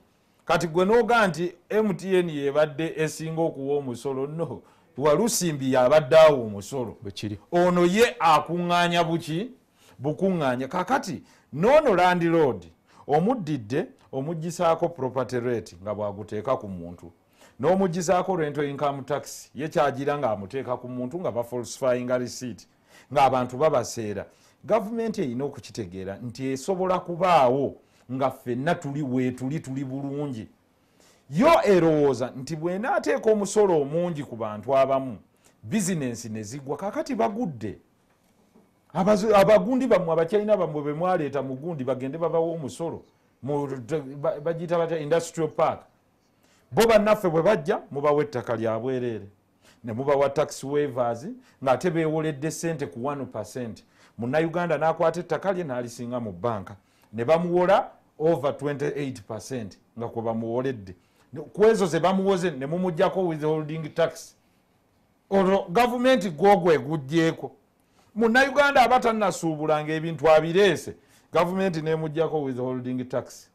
kati gwe n'oga nti MTN yebadde esinga okuwa omusolo no Walusimbi yabadde awo omusolo ono ye akuŋŋaanya bukuŋŋaanya kakati noono landlord omuddidde omuggisaako property rate nga bwaguteeka ku muntu n'omuggisaako rental income tax ye kyagira ng'amuteeka ku muntu nga bafalsifying receipt ng'abantu babaseera gavumenti erina okukitegeera nti esobola kubaawo nga ffenna tuli weetuli bulungi yo erowooza nti bw'enaateeka omusolo omungi ku bantu abamu bizinensi ne zigwa kakati bagudde abagundi bammwe abakyalina bammwe bwe mwaleeta mu gundi bagende babawo omusolo bagiyita batya industrial park bo bannaffe bwe bajja mubawa ettaka lya bwereere ne mubawa tax waivers ng'ate beewoledde sente ku 1%. Munnayuganda n'akwata ettaka lye n'alisinga mu banka ne bamuwola over 28% nga kwe bamuwoledde ku ezo ze bamuwoze ne mumuggyako withholding tax olwo gavumenti gwogwe guggyeko munnayuganda abatannasuubulanga ebintu abireese gavumenti nemuggyako withholding tax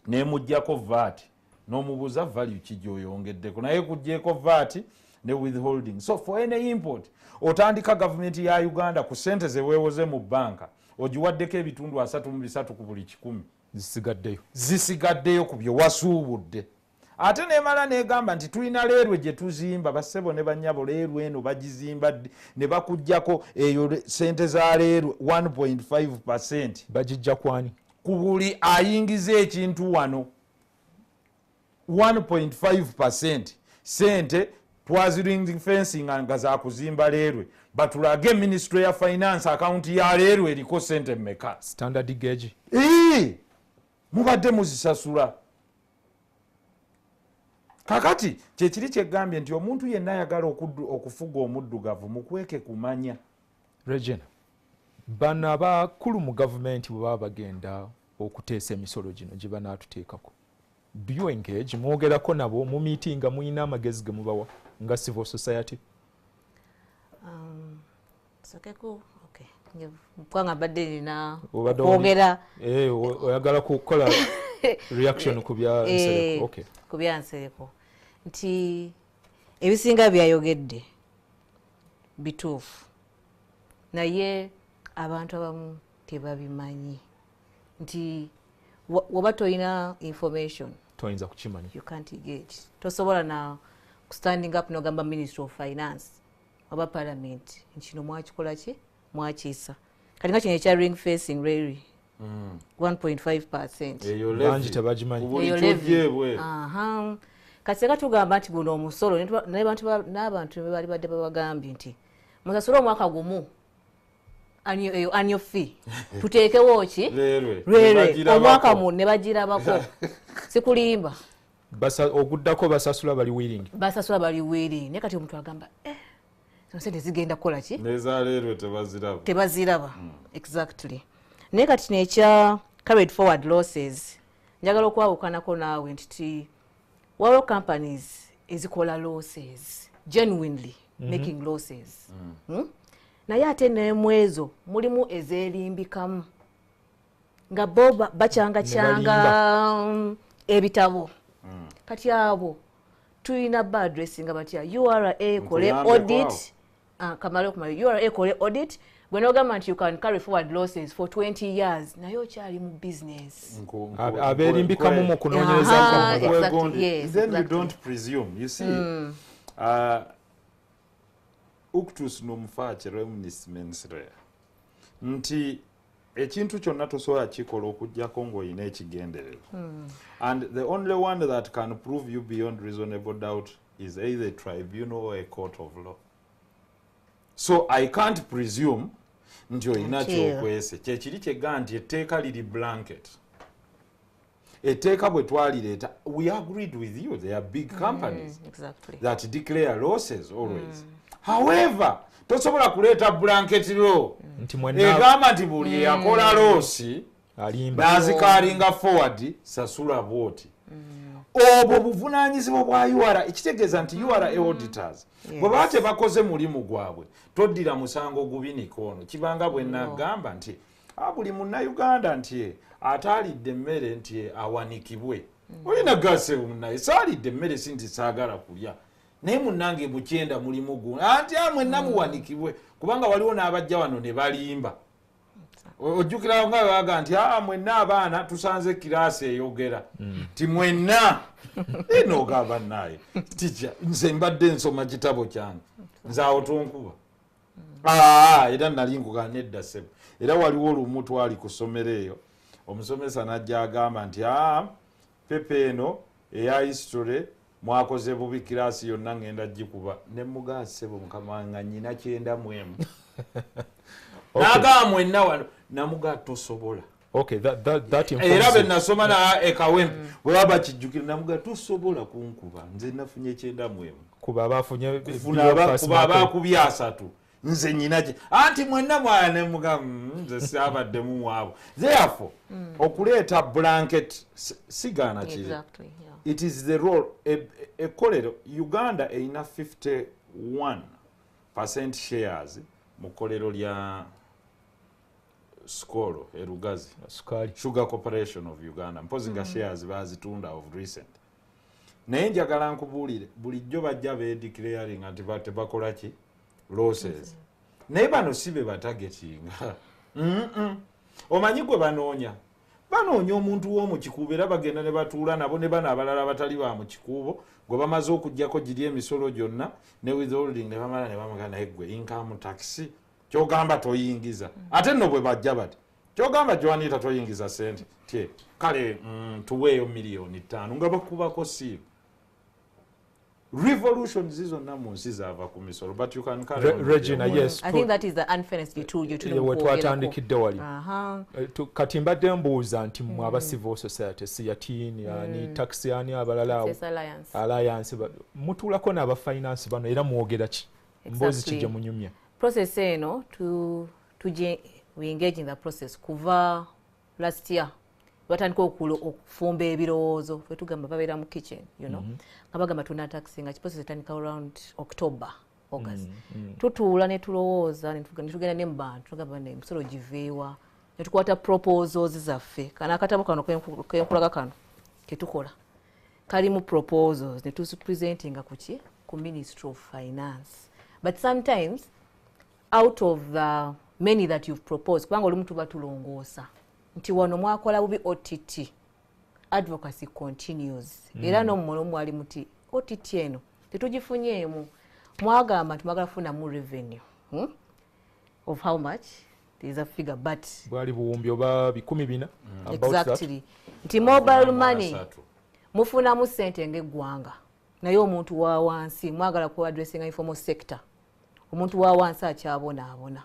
nemuggyako VAT n'omubuuza value ki gy'oyongeddeko naye kuggyeko VAT ne withholding so for any import otandika gavumenti ya Uganda ku sente ze weewoze mu banka ogiwaddeko ebitundu 3 ku buli 100 zisigaddeyo ku bye wasuubudde ate nemala negamba nti tulina leerwe gye tuzimba bassebo ne bannyabo leerwe eno bagizimba ne bakuggyako eyo sente za leerwe 1.5% bagijja kwani ku buli ayingiza ekintu wano 1.5% sente twaziring fencing nga za kuzimba leerwe batulage ministry ya finance account ya leerwe eriko sente mmeka standard gauge mubadde muzisasula kakati kyekiri kyegambye nti omuntu yenna ayagala okufuga omuddugavu mukweke kumanya Regina bano abakulu mu gavumenti bwe baba bagenda okuteesa emisolo gino gye banaatuteekako do you engage mwogerako nabo mu meetinga muyina amagezi ge mubawa nga civil society Kwanga badde nina Obadde kwogera oyagala kukola reaction ku bya Nsereko. Okay. Ku bya Nsereko nti ebisinga byayogedde bituufu naye abantu abamu tebabimanyi nti waba toyina information toyinza kukimanya. You can't get. Tosobola na standing up n'ogamba Ministry of Finance oba Parliament nkino mwakikola ki mwakiisa kati nga kino ekya ring facing rally 1.5%. Bangi tebagimanyi. Eyo levy. Kati seka tugamba nti guno omusolo n'abantu bali badde babagambye nti musasule omwaka gumu annual fee tuteekewo ki lwere omwaka mu ne bagirabako sikulimba oguddako basasula bali willing naye kati omuntu agamba sente zigenda kukola ki nezaleerwe tebaziraba exactly naye kati nekya carried forward losses njagala okwawukanako naawe nti waliwo companies ezikola losses genuinely making losses naye ate nemwezo mulimu ezeerimbikamu nga bo bacyanga ebitabo kati abo tuyina ba addressing batya URA kole audit kamale okumala URA kole audit when government you can carry forward losses for 20 years naye okyali mu business abeerimbikamu mu kunoonyereza then you don't presume you see uctus nomufaace reminis mensrea nti ekintu kyonna tosobola kikola okujjako ng'olina ekigendererwa and the only one that can prove you beyond reasonable doubt is either a tribunal or a court of law. So I can't presume nti olina kyokwese kyekiri kyegga nti etteeka liri blanket etteeka bwe twalireeta we agreed with you there are big companies that declare losses always however tosobola kuleeta blanket law egamba nti buli eyakola loosi n'azikaalinga forward sasula bwoti obwo buvunaanyizibwa bwa URA ekitegeeza nti URA auditors bwe baba tebakoze mulimu gwabwe toddira musango gubinika ono kibanga bwe nagamba nti buli munnayuganda nti ataalidde emmere nti awanikibwe olina gase munnaye saalidde emmere si nti saagala kulya naye munnange mukyenda mulimu guno anti mwenna muwanikibwe kubanga waliwo n'abajja wano ne balimba ojjukira nga baga nti mwenna abaana tusanze kiraasi eyogera ti mwenna enogamba naye tija nze mbadde nsoma kitabo kyange nze awo tonkuba era nali nkuga nedda ssebo era waliwo olumu twali ku ssomero eyo omusomesa najja agamba nti pepe eno eya history mwakoze bubi kiraasi yonna ngenda gikuba ne mugaa ssebo mukama nga nnyina 9 nagaa mwenna wano namugaa tosobola era be nasoma na ekawempe bwe baba kijjukira namugaa tosobola kunkuba nze nafunye 9 kuba abafunye kuba abakubye 3 nze nyinaki anti mwenna mwana ne mugaa nze saabaddemu waabo therefore okuleeta blanket sigaana kiri it is the role ekolero Uganda eina 51% shares mu kolero lya Skolo Erugazi Sugar Corporation of Uganda mpozi nga shares bazitunda of recent naye njagala nkubuulire bulijjo bajja declaring anti bakola ki losses naye bano si be batagetinga omanyi gwe banoonya omuntu w'omu kikuubo era bagenda ne batuula nabo ne bano abalala batali ba mu kikuubo gwe bamaze okuggyako giri emisolo gyonna ne withholding ne bamala ne bamaga naye gwe income tax kyogamba toyingiza ate nno bwe bajja bati kyogamba Joanita toyingiza sente tye kale tuweeyo $5,000,000 nga bakubako siiru revolution zizonna mu nsi zaava ku misolo but you can carry Regina yes I think that is the unfairness between you two wetwatandikidde wali kati mbadde mbuuza nti mwe aba civil society siyatini ni taxi ani abalala alliance mutuulako n'aba finance bano era mwogera ki mboozi kijje munyumya process eno we engage in the process kuva last year batandika okufumba ebirowoozo fwe tugamba babeera mu kitchen you know nga bagamba tuna taxi nga kiprocess etandika around October August tutuula ne tulowooza ne tugenda ne mu bantu tugamba ne emisolo giveewa ne tukwata proposals zaffe kana akatabo kano kenkulaga kano ketukola kali mu proposals ne tuzipresentinga ku Ministry of Finance. But sometimes out of the many that you've proposed kubanga olumu tuba tulongoosa nti wano mwakola bubi OTT advocacy continues era n'omumono mwali muti OTT eno tetugifunyeemu mwagamba tumagala kufuna mu revenue of how much there is a figure but bwali buwumbi oba 14 exactly nti mobile money mufunamu sente ng'eggwanga naye omuntu wa wansi mwagala ku addressinga informal sector omuntu wa wansi akyabonaabona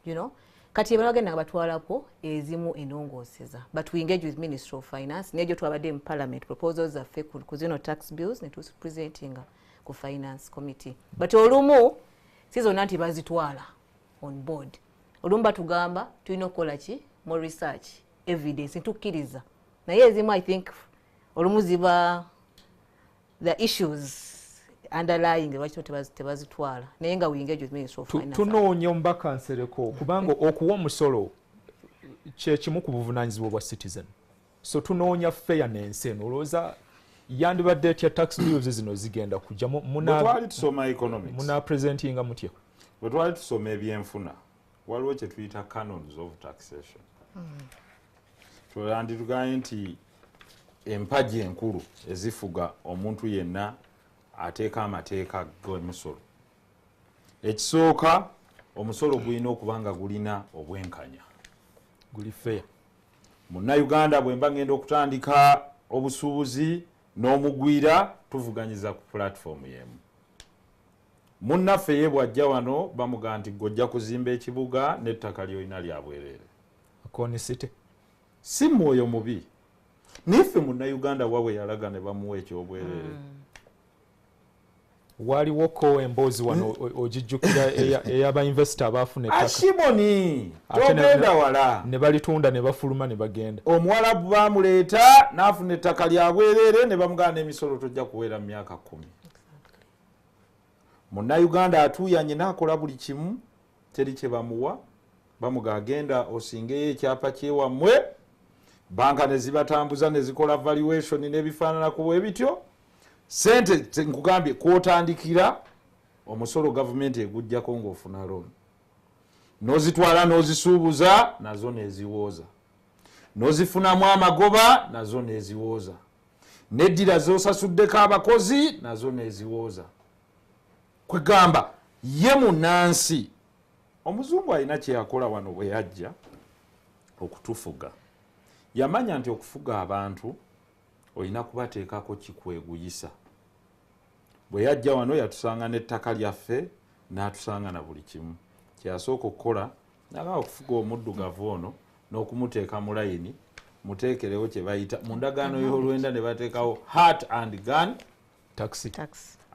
you know kati ebagenda nga batwalako ezimu enongooseza but we engage with Ministry of Finance nejo twabadde mu Parliament proposals zaffe ku zino tax bills ne tuzipresentinga ku Finance Committee but olumu sizona nti bazitwala on board olumu batugamba tulina okukola ki more research evidence ntukkiriza naye ezimu I think olumu ziba the issues underlying lwaki tebazitwala naye nga we engage with Ministry of Finance tunoonya omubaka Nsereko kubanga okuwa omusolo kyekimu ku buvunaanyizibwa bwa citizen so tunoonya fairness eno olowooza yandibadde etya tax bills zino zigenda kujja twali tusoma economics muna-presentinga mutya bwe twali tusoma ebyenfuna waliwo kye tuyita canons of taxation twanditugaye nti empagi enkulu ezifuga omuntu yenna ateeka amateeka g'omusolo ekisooka omusolo gulina okuba nga gulina obwenkanya guli fair munnayuganda bwe mba ngenda okutandika obusuubuzi n'omugwira tuvuganyiza ku platform y'emu munnaffe ye bw'ajja wano bamugaa nti gojja kuzimba ekibuga n'ettaka lyolina lya bwereere Akoni City si mwoyo mubi niffe munnayuganda wawe yalaga ne bamuwa ekyobwereere waliwoko emboozi wano ogijjukira ey'abainvesita abaafuna ettaka ashimoni togenda wala ne balitunda ne bafuluma ne bagenda omuwalabu bamuleeta n'afuna ettaka lya bwereere ne bamugana emisolo tojja kuweera mu myaka 10 munnayuganda atuuyanye n'akola buli kimu teri kye bamuwa bamuga agenda osingeyo ekyapa kyewammwe banka ne zibatambuza ne zikola valuation n'ebifaananako bwe bityo sente nkugambye kwotandikira omusolo gavumenti egujjako ng'ofuna loan n'ozitwala n'ozisuubuza nazo neziwooza n'ozifunamu amagoba nazo neziwooza n'eddira z'osasuddeko abakozi nazo neziwooza kwegamba ye munnansi omuzungu alina kye yakola wano bwe yajja okutufuga yamanya nti okufuga abantu olina kubateekako kikweguyisa bwe yajja wano yatusanga n'ettaka lyaffe n'atusanga na buli kimu kyeyasooka okukola nagaa okufuga omuddugavu ono n'okumuteeka mu layini muteekerewo kye bayita mu ndagaano y'olwenda ne bateekawo heart and gun taxi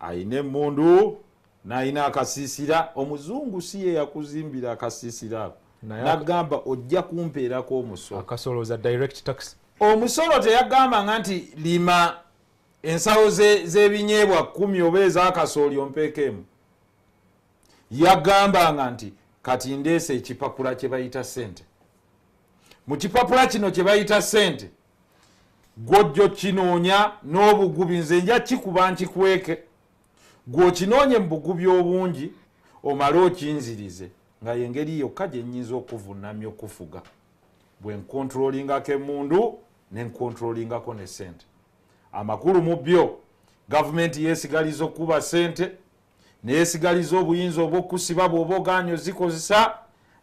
ayina emmundu n'ayina akasiisira omuzungu si ye yakuzimbira akasiisira ako n'agamba ojja kumpeerako omusolo akasolooza direct tax omusolo teyagambanga nti lima ensawo z'ebinyeebwa 10 oba ez'akasooli ompeekemu yagambanga nti kati ndeese ekipapula kye bayita ssente mu kipapula kino kye bayita ssente gw'ojja kinoonya n'obugubi nze nja kikuba nkikweke gw'okinoonye mu bugubi obungi omale okinzirize nga yengeri yokka gye nnyinza okuvunnamya okufuga bwe nkontrolingako emmundu ne nkontrolingako ne ssente amakulu mu byo gavumenti yeesigaliza okuba ssente neyesigaliza obuyinza obw'okusiba bw'oba ogaanyi ozikozesa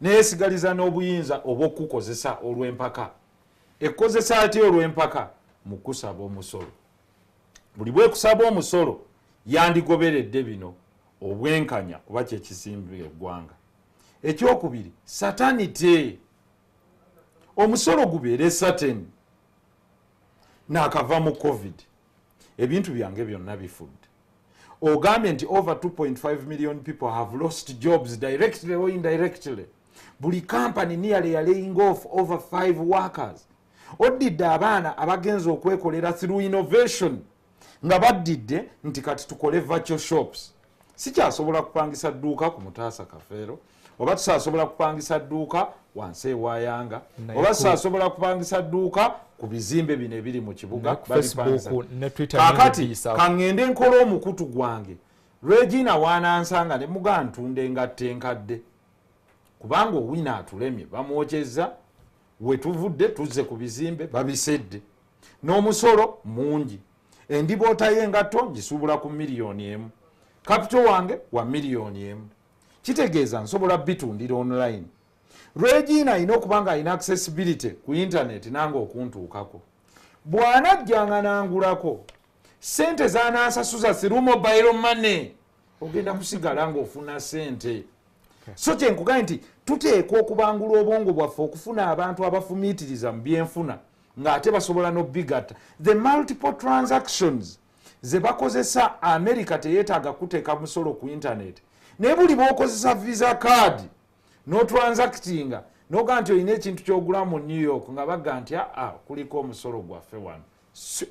neyesigaliza n'obuyinza obw'okukozesa olw'empaka ekkozesa ate olw'empaka mu kusaba omusolo buli bwekusaba omusolo yandigoberedde bino obwenkanya kuba kyekisimbira eggwanga ekyokubiri satanite omusolo gubeere satin n'akava mu covid ebintu byange byonna bifudde ogambye nti over 2.5 million people have lost jobs directly or indirectly buli company nearly laying off over 5 workers oddidde abaana abagenza okwekolera through innovation nga baddidde nti kati tukole virtual shops sikyasobola kupangisa dduuka ku Mutaasa Kafeero, oba tusasobola kupangisa dduuka wansi ewayanga, oba tusasobola kupangisa dduuka ku bizimbe bino ebiri mu kibuga kakati kaŋŋende nkola omukutu gwange Regina wanansanga ne muga ntunde engatta enkadde kubanga owina atulemye bamwokyezza wetuvudde tuzze ku bizimbe babisedde n'omusolo mungi endiboota y'engatto ngisuubula ku $1,000,000 kapito wange wa $1,000,000 kitegeeza nsobola bitundira online Regina alina okuba nga alina accessibility ku internet nange okuntuukako bw'anajjanga nangulako sente zanansasuza siru mobile money ogenda kusigala ng'ofuna sente so kyenkugambye nti tuteekwa okubangula obwongo bwaffe okufuna abantu abafumiitiriza mu byenfuna ng'ate basobola n'obbigatta the multiple transactions ze bakozesa America teyeetaaga kuteeka musolo ku internet naye buli bw'okozesa visa card n'otransactinga n'oga nti olina ekintu ky'ogula mu New York nga bagga nti kuliko omusolo gwaffe wano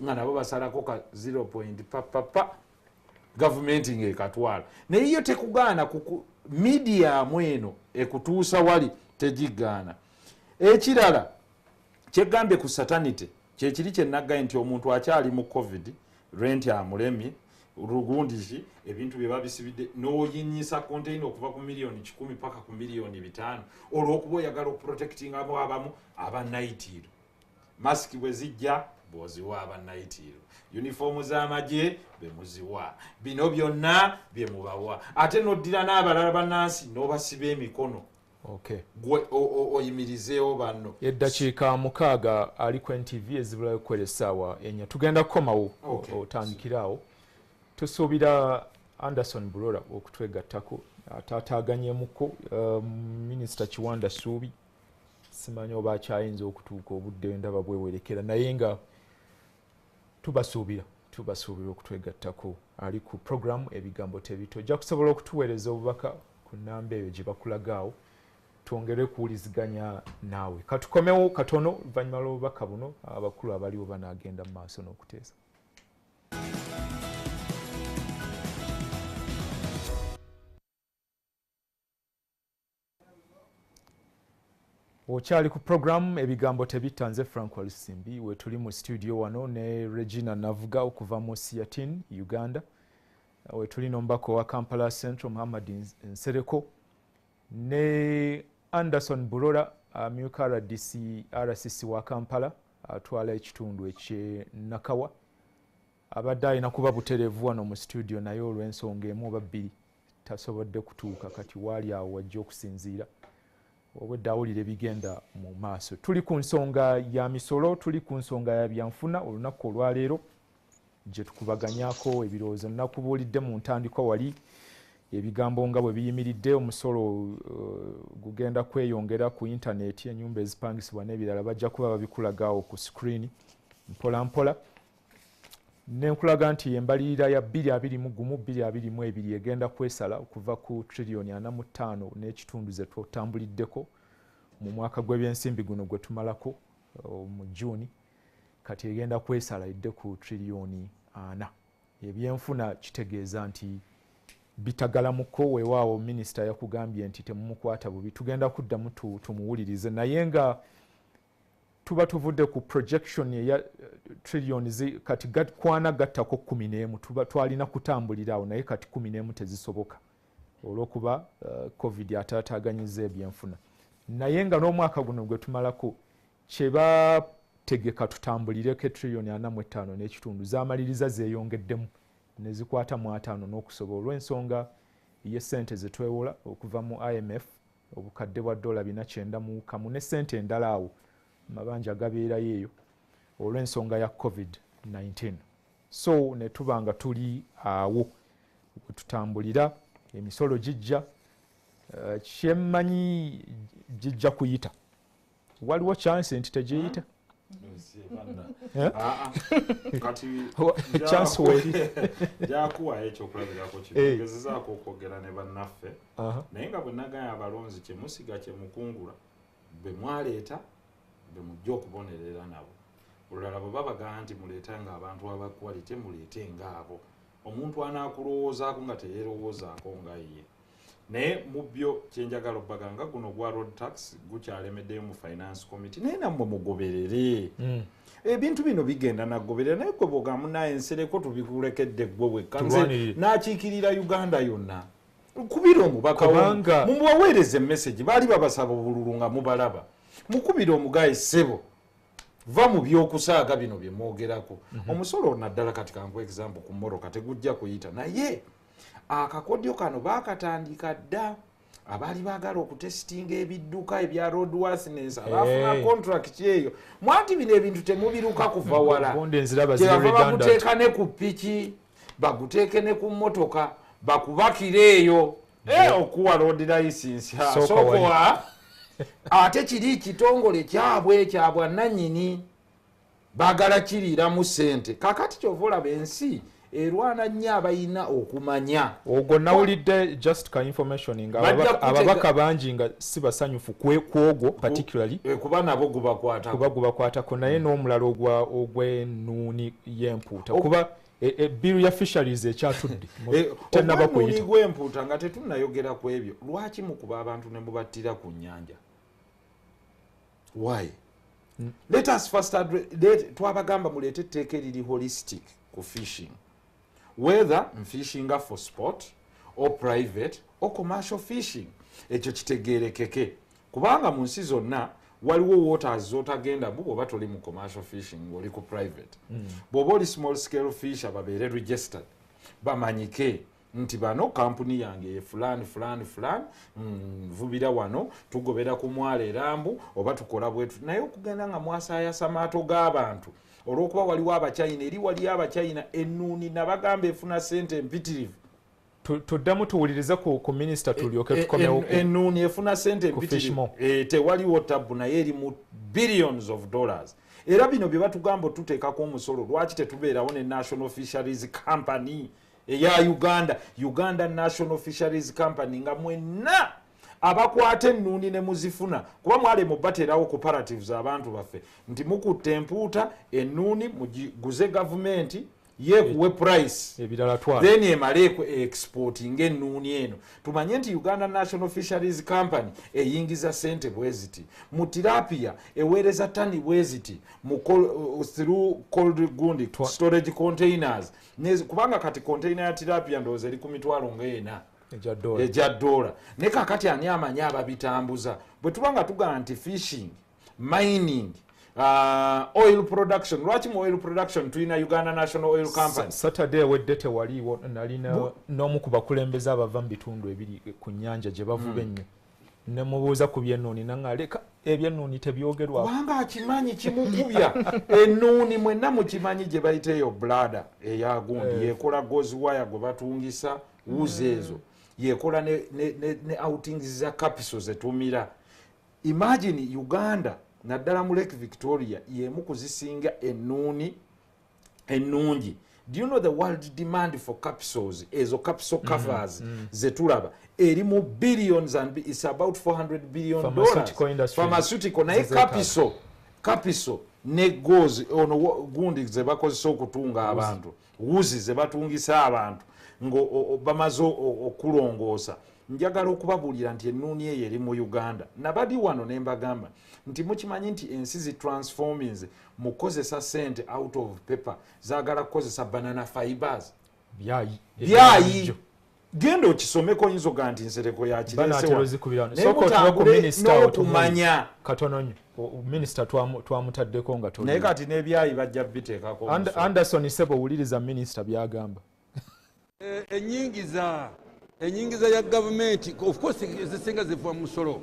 nga nabo basalako ka 0 point papapa gavumenti ng'ekatwala naye yo tekugaana mediamu eno ekutuusa wali tegigaana. Ekirala kyegambye ku satanite kyekiri kye naggaye nti omuntu akyali mu covid rent amulemye rugundishi ebintu bye babisibidde n'oyinyisa container okuva ku $1,010,000 paka ku $5,000,000 olw'okuba oyagala okuprotectinga abamu abannayitiiro masiki bwe zijja bw'oziwa abannayitiiro uniformu z'amagye bemuziwa bino byonna bye mubawa ate n'oddira n'abalala bannansi n'obasiba emikono gwe oyimirizeewo banno eddakiika 6 ali ku NTV ezibulayo kukwera essaawa 4 tugenda kukomawo otandikiraawo tusuubira Anderson Bulora okutwegattako ataataaganyemuko minisita Kiwanda Ssuubi simanyi oba akyayinza okutuuka obudde ndaba bwewerekera naye nga tubasuubira okutwegattako ali ku programu ebigambo tebito ojja kusobola okutuweereza obubaka ku nnamba eyo gye bakulagaawo twongere kuwuliziganya naawe katukomewo katono oluvannyuma lw'obubaka buno abakulu abaliwo banaagenda mu maaso n'okuteesa. Okyali ku programu ebigambo tebita nze Frank Walisimbi we tuli mu studio wano ne Regina Navuga okuva mu Siatin Uganda we tuli n'omubaka wa Kampala Central Muhammad Nsereko ne Anderson Bulora amyuka RCC wa Kampala atwala ekitundu ekye Nakawa abadde alina kuba butereevu wano mu studio naye olw'ensonga emu oba bbiri tasobodde kutuuka kati waali awo wajja okusinziira obwedda awulira ebigenda mu maaso. Tuli ku nsonga ya misolo, tuli ku nsonga ya byanfuna olunaku olwaleero gye tukubaganyaako ebirowoozo nakubuulidde mu ntandikwa wali ebigambo nga bwe biyimiridde omusolo gugenda kweyongera ku intaneti ennyumba ezipangisibwa n'ebirala bajja kuba babikulagaawo ku screen mpola mpola nenkulaga nti embalirira ya 2021-2022 egenda kwesala okuva ku trillioni 45 n'ekitundu ze tutambuliddeko mu mwaka gw'ebyensimbi guno gwe tumalako mu Juni kati egenda kwesala idde ku trillioni 4 ebyenfuna kitegeeza nti bitagalamuko weewaawo minisita yakugambye nti temumukwata bubi tugenda kuddamu tumuwulirize naye nga tuba tuvudde ku projection ya trillions kati kwana gattako 11 tuba twalina kutambulira awo naye kati 11 tezisoboka olw'okuba covid ataataaganyiza ebyenfuna naye nga n'omwaka guno gwe tumalako kye bategeka tutambulireko trillioni 45 n'ekitundu zaamaliriza zeeyongeddemu ne zikwata mu 5 n'okusobola olw'ensonga y'essente ze twewola okuva mu IMF obukadde bwa $491 ne ssente endala awo mabanja gabeerayo eyo olw'ensonga ya COVID-19 so ne tuba nga tuli awo tutambulira emisolo gijja kyemmanyi gijja kuyita waliwo chance nti tegiyita chance weri jakuwa ekyokulabirako kigezezaako okwogera ne bannaffe naye nga bwe nagaya abalonzi kyemusiga kyemukungula bwe mwaleeta bwe mujja okubonerera nabo olulala bwe babagaa nti muleetanga abantu abakwalite muleete ngaabo omuntu anakulowoozaako nga teyeerowoozaako nga ye naye mu byo kyenjagala obbaga nga guno gwa road tax gukyalemeddeyo mu finance committee naye nammwe mugoberere ebintu bino bigenda nagoberera naye gwe bwogamu naye nsereko tubikulekedde gwe wekka nze nakiikirira Uganda yonna kubira omubaka mumubaweereza emmesegi baali babasaba obululu nga mubalaba mukubira omugaye ssebo va mu byokusaaga bino bye mwogerako omusolo naddala kati kanku example ku mmoroka tegujja kuyita naye akakodyo kano baakatandika dda abaali baagala okutesitinga ebidduka ebya roadworthiness abaafuna contract eyo mwanti bino ebintu temubiruka kuva wala kyebava baguteeka ne ku piki baguteeke ne ku mmotoka bakubakira eyo okuwa road license sokowa ate kiri kitongole kyabwe kyabwa nannyini baagala kiriiramu ssente kakati kyova olaba ensi erwana nnyo abayina okumanya ogwo nawulidde just ka information nga ababaka bangi nga si basanyufu kwogwo particularly kuba nabo gubakwatako naye n'omulala ogw'ennuuni y'empuuta kuba biru ya fisheries ekyatudde tenaba kuyita gw'empuuta nga tetunnayogera ku ebyo lwaki mukuba abantu ne mubattira ku nnyanja why let us first twabagamba muleete etteeka eriri holistic ku fishing whether fishing for sport or private or commercial fishing ekyo kitegeerekeke kubanga mu nsi zonna waliwo waters zotagenda bwoba toli mu commercial fishing oli ku private bwoba oli small scale fisher babeere registered bamanyike nti bano kampuni yange fulani vubira wano tugobera ku mwala erambu oba tukola bwetu naye okugenda nga mwasaayasa maato g'abantu olw'okuba waliwo abachina eri waliyo abachina ennuuni nabagamba efuna ssente empitirivu tuddamu tuwulirize ku minisita tulyoke tukomewo ennuuni efuna ssente empitirivu tewaliwo tabu naye eri mu billions of dollars era bino bye batugamba tuteekako omusolo lwaki tetubeerawo ne national fisheries company eya Uganda National Fisheries Company nga mwenna abakwata ennuuni ne muzifuna kuba mwale mubaterawo cooperatives abantu baffe nti mukutte empuuta ennuuni mugiguze gavumenti yekuwe price ebirala twala then emale exporting ennuuni eno tumanye nti Uganda National Fisheries Company eyingiza sente bweziti mu tilapia eweereza tani bweziti through cold gundi storage containers kubanga kati container ya tilapia ndowooza eri ku mitwalo ng'ena ejja dola ne kakati ani amanyi ababitambuza bwe tubanga tugamba nti fishing mining oil production lwaki mu oil production tulina Uganda National Oil Company Saturday wedde tewaliwo nalina n'omu ku bakulembeze abava mu bitundu ebiri ku nnyanja gye bavuba ennyo ne mubuuza ku by'ennuuni nangaleka eby'ennuuni tebyogerwa kubanga akimanyi kimukubya ennuuni mwenna mukimanyi gye bayita eyo blada eya gundi yekola gozi waya gwe batungisa wuzi ezo yekola ne outings za capital zetumira imagine Uganda naddala mu Lake Victoria yemu kuzisinga ennuuni ennungi. Do you know the world demand for capsules ezo capsule covers zetulaba eri mu billions and it's about $400 billion pharmaceutical naye capital ne goes ono gundi ze bakozesa okutunga abantu wuzi ze batungisa abantu ngo bamaze okulongoosa njagala okubabuulira nti ennuuni eyo eri mu Uganda nabadi wano ne mbagamba nti mukimanyi nti ensi zi transformings mukozesa sente out of paper zaagala kukozesa banana fibers byayi genda okisomeko yinza oga nti nsereko yakiresewakumanya katono nnyo minisita twamutaddeko nga naye kati n'ebyayi bajja biteekako Anderson Sebo wuliriza minisita byagamba enyingiza ya gavumenti of course zisinga ziva mu musolo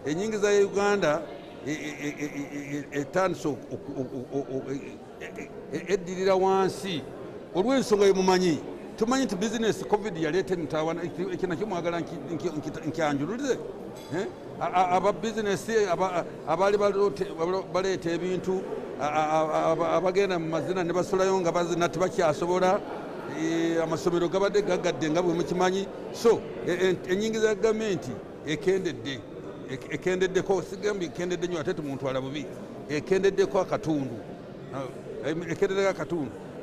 enyingiza ya Uganda etandise eddirira wansi olw'ensonga yemumanyi tumanyi nti bizinesi covid yaleeta emitawana ekinakyo mwagala nkyanjululize aba bizinesi abaali baleeta ebintu abagenda mu mazina ne basulayo nga bazina tebakyasobola amasomero gabadde gagadde nga bwe mukimanyi so enyingiza ya gavumenti ekendeddeko sigambye ekendedde nnyo ate tumutwala bubi ekendeddeko akatundu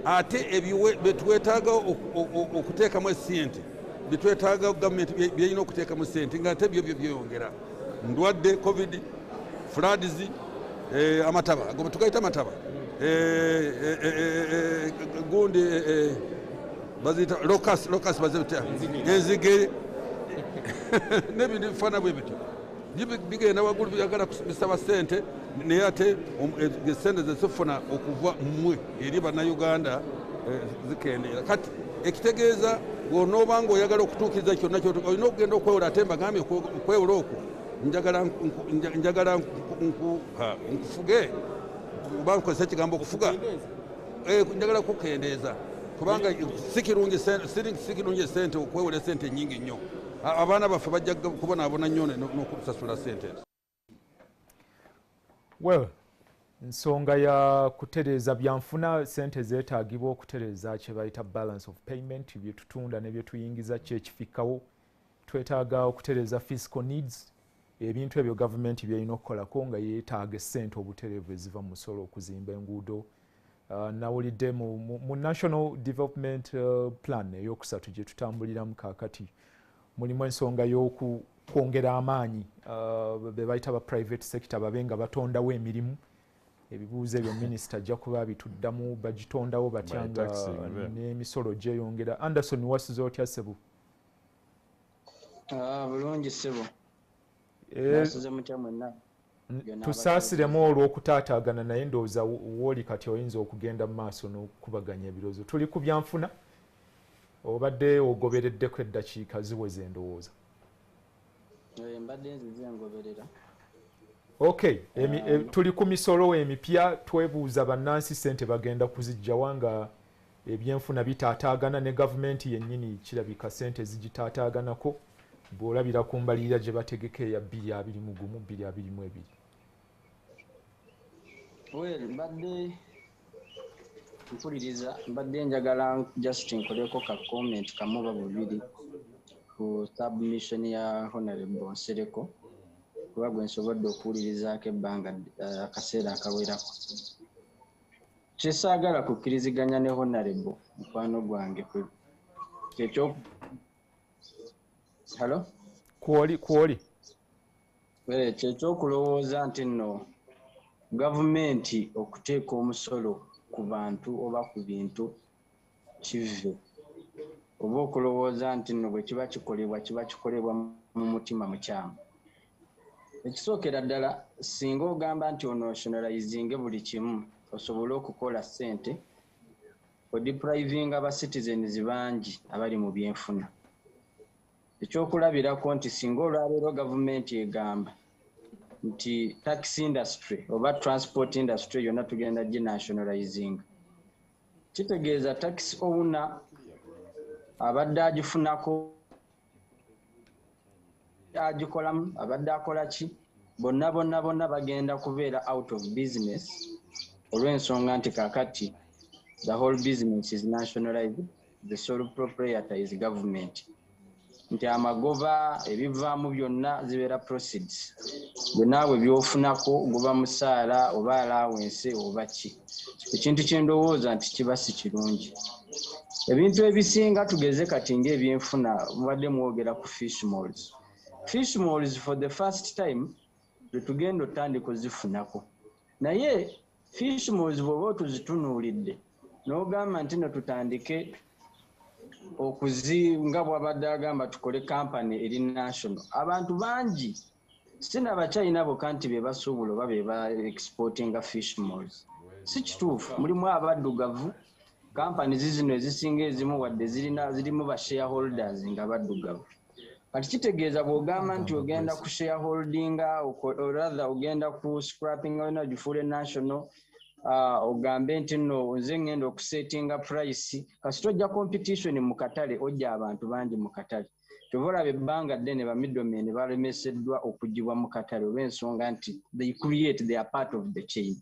ate ebiwe betwetaaga okuteekamu essente betwetaaga gavumenti byerina okuteekamu ssente ng'ate byo byeyongera ndwadde covid floods amataba ago tugayita amataba gundi baziyita locus bazita enzige n'ebintu bifaana bwe bityo bigenda waggulu byagala bisaba ssente naye ate ssente zezifuna okuva mmwe eri bannayuganda zikendeera kati ekitegeeza bw'onooba ng'oyagala okutuukiriza kyonna olina okugenda okwewola ate mbagambye okwewola okwo njagala nkufuge oba nkozesa ekigambo okufuga njagala kukendeeza kubanga sikirungi sente okwewola sente nyingi nnyo abaana baffe bajja kubonaabona nnyo n'okusasula sente ezo. Well, ensonga ya kutereeza byanfuna sente zeetaagibwa okutereeza kye bayita balance of payment bye tutunda ne bye tuyingiza kyekifikawo twetaaga okutereeza fiscal needs ebintu ebyo gavumenti byerina okukolako nga yeetaaga essente obutereevu eziva mu musolo okuzimba enguudo. Nawulidde mu national development plan eyokusatu gye tutambuliramu kaakati mulimu ensonga y'okwongera amaanyi be bayita ba private sector babe nga batondawo emirimu. Ebibuuzo ebyo minisita ajja kuba abituddamu bagitondawo batya nga n'emisolo gyeyongera. Anderson wasize otya ssebo? Bulungi ssebo. Tusaasiremu olw'okutaataagana naye ndowooza wooli kati oyinza okugenda mu maaso n'okubaganya ebirowoozo. Tuli ku byanfuna obadde ogobereddeko eddakiika ziweze ndowooza? Mbadde nzize ngoberera. Okay, tuli ku misolo emipya twebuuza bannansi ssente bagenda kuziggyawa nga ebyenfuna bitaataagana ne gavumenti yennyini kirabika ssente zigitaataaganako bw'olabira ku mbalirira gye bategeka eya 2021-2022. Well, mbadde njagala just nkoleko ka comment kamu oba bubiri ku submission ya Honorable Nsereko kuba gwe nsobodde okuwulirizaako ebbanga akaseera akawerako. Kyesaagala kukkiriziganya ne Honorable mukwano gwange kyekyo. Hello? Kwoli? Kyekyokulowooza nti nno gavumenti okuteeka omusolo ku bantu oba ku bintu kive. Oba okulowooza nti nno bwe kiba kikolebwa mu mutima mukyamu. Ekisookera ddala singa ogamba nti onationalizinge buli kimu osobole okukola ssente odiprivinga aba citizens bangi abali mu byenfuna. Ekyokulabirako nti singa olwaleero gavumenti egamba nti tax industry oba transport industry yonna tugenda ginationalizinga, kitegeeza tax owner abadde agifunako agikolamu abadde akola ki bonna bagenda kubeera out of business olw'ensonga nti kaakati the whole business is nationalized, the sole proprietor is government. Nti amagoba ebivaamu byonna zibeera proceeds gwe naawe byofunako guba musaala oba allowance oba ki. Ekintu kye ndowooza nti kiba si kirungi. Ebintu ebisinga tugeze kati ng'ebyenfuna mubadde mwogera ku fish malls. Fish malls for the first time tetugenda otandika ozifunako. Naye fish malls bw'oba otuzitunuulidde n'ogamba nti no tutandike nga bw'abadde agamba tukole kampani eri national. Abantu bangi sinabachina bokka nti be basuubula oba be ba exportinga fish malls. Si kituufu, mulimu abaddugavu kampani zino ezisinga ezimu wadde zirimu ba shareholders nga baddugavu. Kati kitegeeza bw'ogamba nti ogenda ku shareholdinga or rather ogenda ku scrapping olina gifuule national ogambe nti nno nze ngenda okusetinga price kasita ojja competition mu katale ojja abantu bangi mu katale. Kyova olaba ebbanga ddene ba middlemen balemeseddwa okugibwa mu katale olw'ensonga nti they create, they are part of the chain.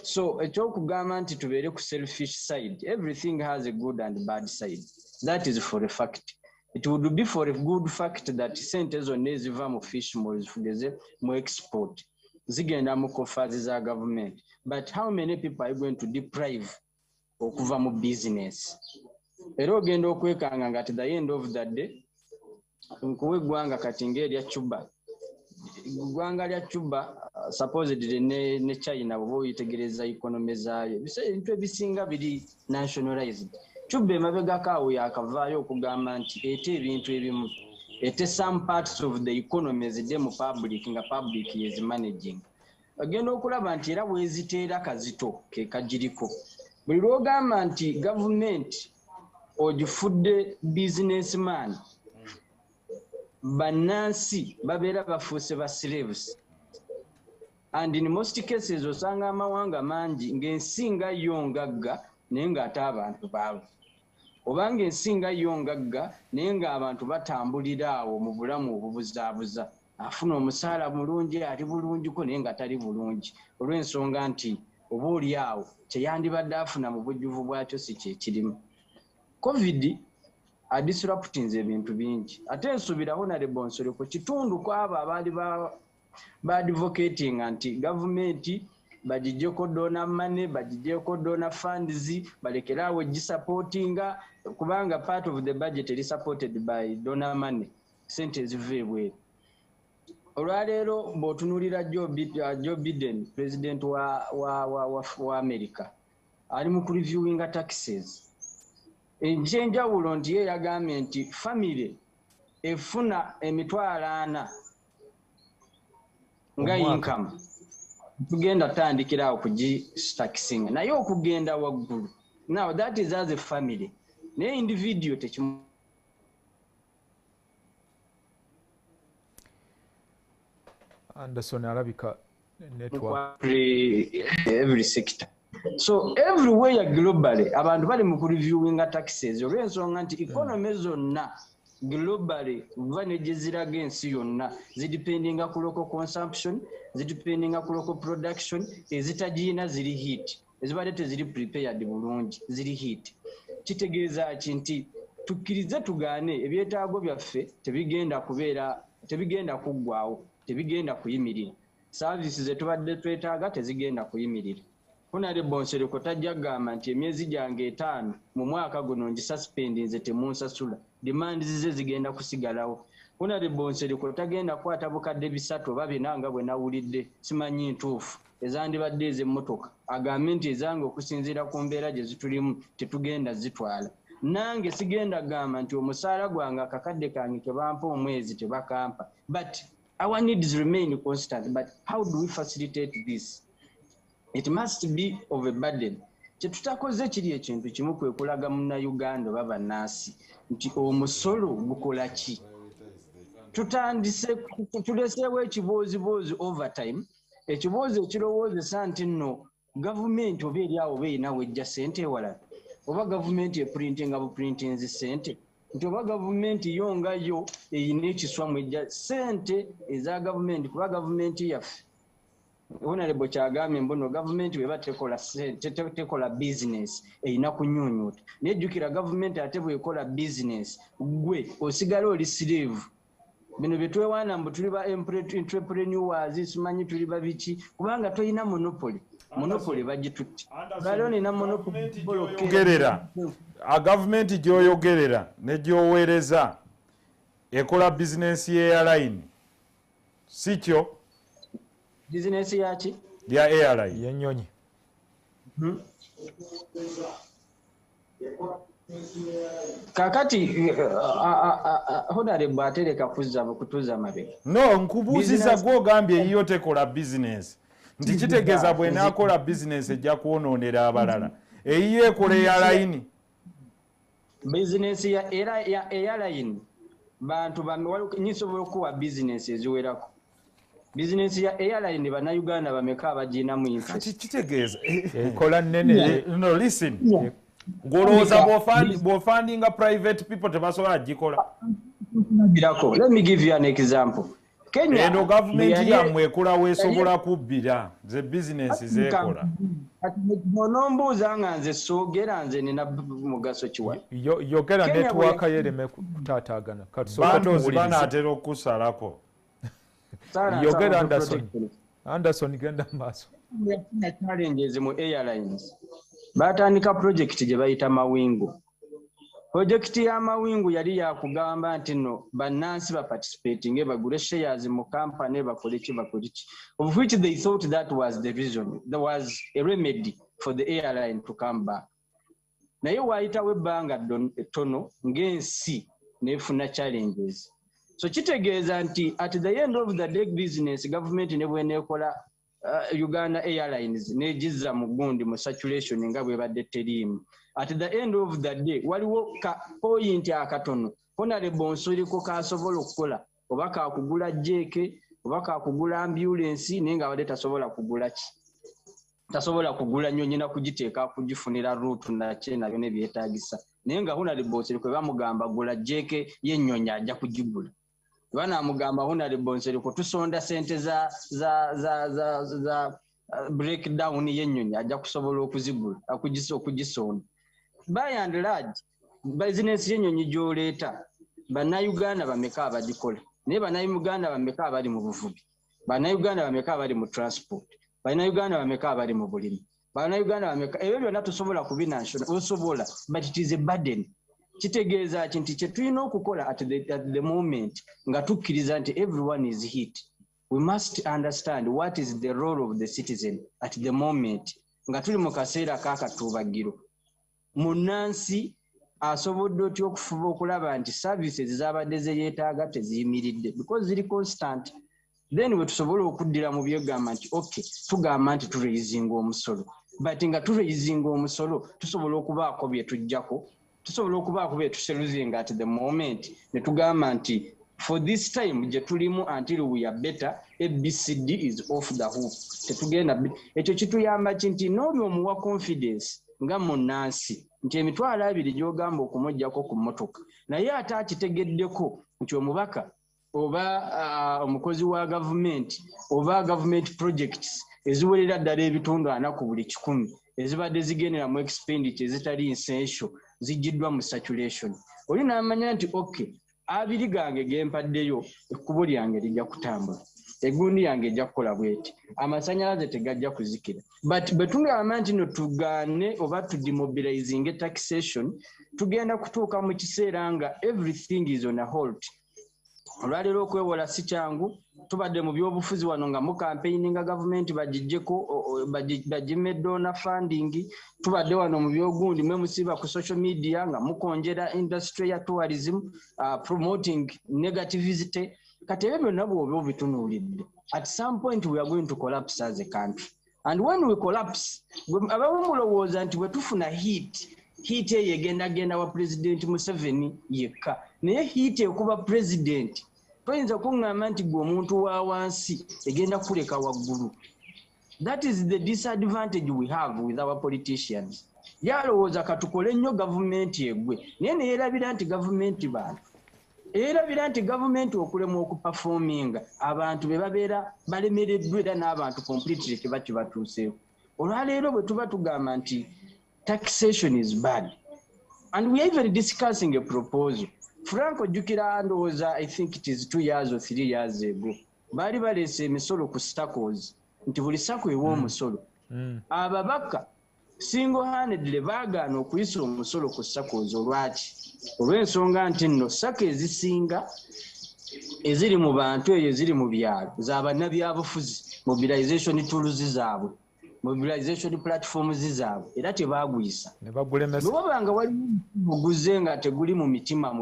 So ekyokugamba nti tubeere ku selfish side, everything has a good and bad side. That is for a fact. It would be for a good fact that sente zonna eziva mu fish malls tugeze mu export zigenda mu coffers za government. But how many people are going to deprive okuva mu business era ogenda okwekanga nga at the end of the day nkuwe eggwanga kati ng'erya Cuba eggwanga lya Cuba supposedly ne China bwe oyitegereza economy zaayo ebintu ebisinga biri nationalized. Cuba emabegako awo yakavaayo okugamba nti ete ebintu ebimu ete some parts of the economy zidde mu public nga public is managing. Agenda okulaba nti era bweziteera kazito ke kagiriko buli lwogamba nti government ogifudde businessman bannansi babeera bafuuse ba slaves and in most cases osanga amawanga mangi ng'ensinga yo ngagga naye ng'ate abantu baavu obanga ensinga yo ngagga naye ng'abantu batambulira awo mu bulamu obubuzaabuza afuna omusaala mulungi ali bulungiko naye nga tali bulungi olw'ensonga nti oba oli awo kyeyandibadde afuna mu bujjuvu bwakyo si kyekirimu. Covid adisruptinze ebintu bingi ate nsubiraho Honorable Nsolo ku kitundu kwabo abaali advocating nti gavumenti bagijjeko donor money bagijjeko donor funds balekeraawo gisupportinga kubanga part of the budget is supported by donor money sente eziva ebweru. Olwaleero bw'otunuulira Joe Biden president wa America ali mu kureviewinga taxes enjenjawulo nti ye yagambye nti family efuna $40,000 nga income tugenda tandikirawo kugistaxing naye okugenda waggulu now that is as a family naye individual tekimu Anderson alabika network every sector. So everywhere globally abantu bali mu reviewing taxes olw'ensonga nti economy zonna globally vantage ziraga ensi yonna zidependinga ku local consumption zidependinga ku local production ezitagiina ziri hit ezibadde teziri prepared bulungi ziri hit. Kitegeeza ki nti tukkirize tugaane ebyetaago byaffe tebigenda kuggwaawo tebigenda kuyimirira services zetubadde twetaaga tezigenda kuyimirira. Honorable Nsolo tajja kugamba nti emyezi gyange 5 mu mwaka guno ngisasuspendinze temunsasula demand zize zigenda kusigalawo. Honorable Nsolo tagenda kukwata bukadde 3 oba 4 nga bwe nawulidde simanyi ntuufu ezandibadde ez'emmotoka agambe nti ezange okusinziira ku mbeera gye zitulimu tetugenda zitwala. Nange sigenda kugamba nti omusaala gwange akakadde kange ke bampa omwezi tebakampa but our needs remain constant. But how do we facilitate this? It must be of a burden. Kyetutakoze kiri ekintu kimu kwe kulaga Munnayuganda oba bannansi nti omusolo gukola ki. Tutandise tuleseewo ekibooziboozi overtime ekiboozi ekirowoozesa nti nno gavumenti oba eri awo beeyina wejja ssente ewalala oba gavumenti eprintinga buprintinzi ssente nti oba gavumenti yo nga yo eyina ekiswa mwejja ssente eza gavumenti kuba gavumenti yaffe Honorable Kyagambye mbono gavumenti bweba tekola business eyina kunyunyuuta naye jjukira gavumenti ate bwekola business gwe osigala oli slave. Bino bye twewaana mbu tuli ba entrepreneurs simanyi tuli ba biki kubanga toyina monopoly bagitutte galo nina monopoly a gavumenti gy'oyogerera ne gy'oweereza ekola bizinensi y'airline si kyo bizinensi yaki ya airline y'ennyonyi kakati Honorable atereka kutuza mabega no nkubuuziza gw'ogambye eyiyo tekola bizinensi nti kitegeeza bw'enaakola bizinensi ejja kwonoonera abalala eyiyo ekola airline bizinensi ya airline bantu nyisobola okuwa bizinensi eziwerako bizinensi ya airline bannayuganda bameka abagiinamu interest kitegeeza ekola nnene no listen ngolowooza bw'ofandinga private people tebasobola gikola. Let me give you an example. Kenya eno gavumenti yammwe ekola weesobola kubbira ze bizinensi zeekola onombuuza nga nze soogera nze nina mugaso kiwa yogera netwaka yereme kutaataagana bandozi banaatera okusalako yogera Anderson genda mu maaso yafuna challenges mu airlines batandika project gye bayita Mawingu. Project ya Mawingu yali yakugamba nti no bannansi participating bagule shares mu company bakole ki, of which they thought that was the reason, there was a remedy for the airline to come back. Naye waayitawo ebbanga ttono ng'ensi neefuna challenges. So kitegeeza nti at the end of the day business government ne bweneekola Uganda Airlines n'egizza mu gundi mu saturation nga bwe badde teriimu. At the end of the day waliwo ka point akatono Honorable Nsuliko kasobola okukola oba kakugula jeke oba kakugula ambulance naye nga wadde tasobola kugula ki, tasobola kugula nnyo nyina kugiteeka kugifunira route nakye nabyo ne byetaagisa naye nga Honorable Nsuliko bamugamba gula jeke y'ennyonyi ajja kugigula. Banamugamba Honorable Nsuliko tusonda sente za breakdown y'ennyonyi ajja kusobola okuzigula okugisonda. By and large business y'ennyonyi gy'oleeta bannayuganda bameka abagikola naye bannayuganda bameka abali mu buvubi, bannayuganda bameka abali mu transport, bannayuganda bameka abali mu bulimi, bannayuganda bameka ebyo byonna tusobola kubinansona osobola, but it is a burden. Kitegeeza nti kye tulina okukola at the moment nga tukkiriza nti everyone is hit. We must understand what is the role of the citizen at the moment nga tuli mu kaseera k'akatuubagiro. Munnansi asobodde otya okufuba okulaba nti services z'abadde ze yeetaaga teziyimiridde because ziri constant. Then we tusobola okuddira mu byegamba nti okay tugamba nti turaisinga omusolo, but nga turaisinga omusolo tusobola okubaako bye tujjako, tusobola okubaako bye tuseruzinga at the moment ne tugamba nti for this time gye tulimu until we are better ABCD is off the hook. Tetugenda ekyo kituyamba kinti n'oli omuwa confidence nga munnansi nti emitwalo 2 gy'ogamba okumuggyako ku mmotoka naye ate akitegeddeko nti omubaka oba omukozi wa gavumenti oba government projects eziwerera ddala ebitundu 4 ku buli 100 ezibadde zigendera mu expenditure ezitali essential zijjiddwa mu saturation. Oli n'amanya nti okay abiri gange gempaddeyo ekkubo lyange lijja kutambula, egundi yange ejja kukola bweti, amasannyalaze tegajja kuzikira. But betungamba nti no tugaane oba tudemobilizing taxation tugenda kutuuka mu kiseera nga everything is on a hold. Olwaleero okwewola si kyangu, tubadde mu byobufuzi wano nga mu campaigninga gavumenti bagijjeko bagime donor funding, tubadde wano mu byogundi mwe musiba ku social media nga mukonjera industry ya tourism promoting negativity. Kati ebyo byonna bw'oba obitunuulidde at some point we are going to collapse as a country, and when we collapse abawumulowooza nti bwe tufuna heat eyo egendagenda wa President Museveni yekka, naye heat ekuba president toyinza kuŋŋamba nti gwe omuntu wa wansi egenda kuleka waggulu. That is the disadvantage we have with our politicians. Yalowooza katukole nnyo gavumenti egwe naye neyeerabira nti gavumenti bantu erabira nti gavumenti okulemwa okuperforminga abantu be babeera balemereddwa era n'abantu completely kiba kibatuuseeko. Olwaleero bwe tuba tugamba nti taxation is bad and we are even discussing a proposal. Franco jukira ndowooza I think it is 2 years or 3 years ago baali baleese emisolo ku SACCOs nti buli SACCO ewa omusolo. Ababaka single-handedly baagaana okuyisa omusolo ku SACCOs. Olwaki? Olw'ensonga nti nno SACCO ezisinga eziri mu bantu eyo eziri mu byalo z'abannabyabufuzi mobilization tools zaabwe, mobilization platforms zaabwe era tebaagwisa. Bw'obanga waliwo oguze nga teguli mu mutima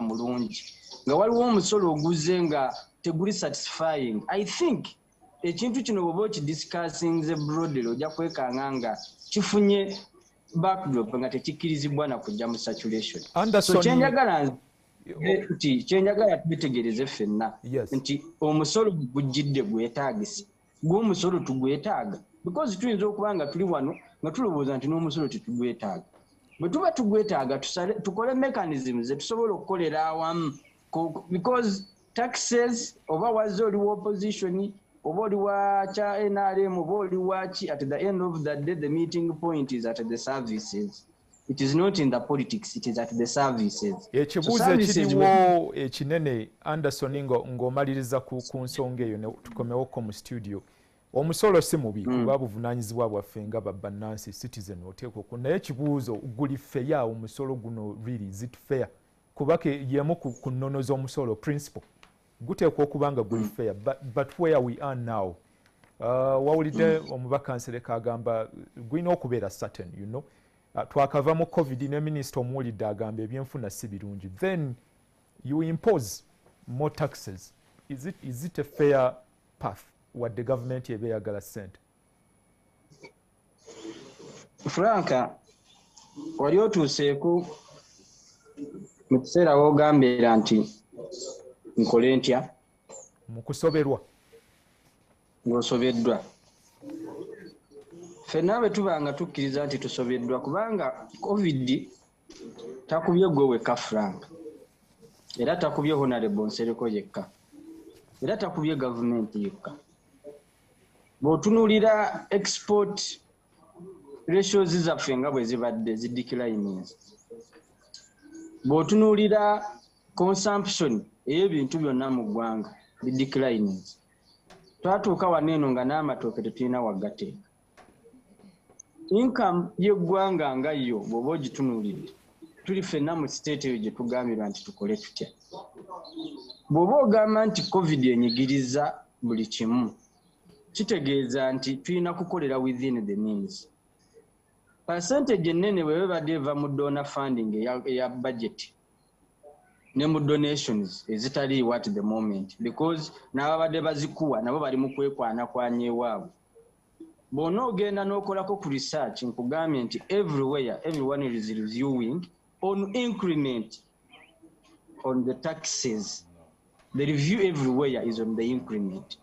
mulungi, nga waliwo omusolo oguze nga teguli satisfying, I think ekintu kino bw'oba okidiscussinze broadly ojja kwekanga nga kifunye backdrop nga tekikkirizibwa na kujja mu saturation. So kyenjagala tubitegereze ffenna nti omusolo gujjidde gwetaagisa, gw'omusolo tugwetaaga because tuyinza okuba nga tuli wano nga tulowooza nti n'omusolo tetugwetaaga. Bwe tuba tugwetaaga tukole mechanisms etusobola okukolera awamu because taxes oba wazze oli wa opposition oba oli wa kya NRM oba oli waki, at the end of the day the meeting point is at the services. It is not in the politics, it is at the services. Ekibuuzo ekiriwo ekinene Anderson ng'omaliriza ku nsonga eyo ne tukomewoko mu studio omusolo si mubi kuba buvunaanyizibwa bwaffe nga bannansi citizen oteekwa okwo naye ekibuuzo guli fair omusolo guno really is it fair kuba yemu ku nnono z'omusolo principle guteekwa okuba nga guli fair but where we are now wawulidde omubaka Nsereka agamba gulina okubeera certain you know twakava mu covid ne minisita omuwulidde agamba ebyenfuna si birungi then you impose more taxes is it a fair path wadde gavumenti eba eyagala ssente Franka wali otuuseeku mu kiseera w'ogambira nti nkole ntya mu kusoberwa ng'osobeddwa ffenna bwe tuba nga tukkiriza nti tusobeddwa kubanga covid takubye gwe wekka Frank era takubye Honorable Nsereko yekka era takubye gavumenti yekka bw'otunuulira export ratios zaffe nga bwe zibadde zideclines bw'otunuulira consumption ey'ebintu byonna mu ggwanga bideclines twatuuka waneeno nga n'amatooke tetulina wagateeka income y'eggwanga nga yo bw'oba ogitunuulidde tuli ffenna mu state eyo gye tugambirwa nti tukole tutya bw'oba ogamba nti covid enyigiriza buli kimu kitegeeza nti tulina kukolera within the means percentage ennene bwe babadde eva mu donor funding eya budget ne mu donations ezitaliiwo at the moment because n'ababadde bazikuwa nabo bali mu kwekwanaakwanya ewaabwe bw'onoogenda n'okolako ku research nkugambye nti everywhere everyone is reviewing on increment on the taxes the review everywhere is on the increment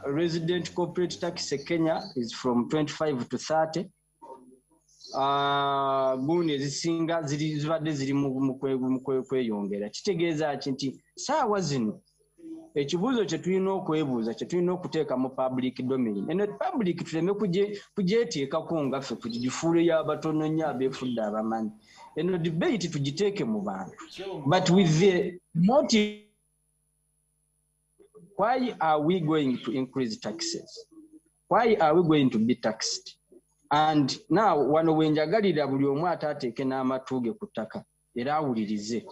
resident corporate tax Kenya is from 25 to 30 guuni ezisinga zibadde ziri mu kweyongera kitegeeza ki nti saawa zino ekibuuzo kye tulina okwebuuza kye tulina okuteeka mu public domain eno public tuleme kugyeteekako ngaffe tugifuule y'abatono nnyo abeefudde abamanyi eno debate tugiteeke mu bantu but with the motive why are we going to increase taxes why are we going to be taxed and now wano wenjagalira buli omu ataateeke n'amatuuge ku ttaka era awulirize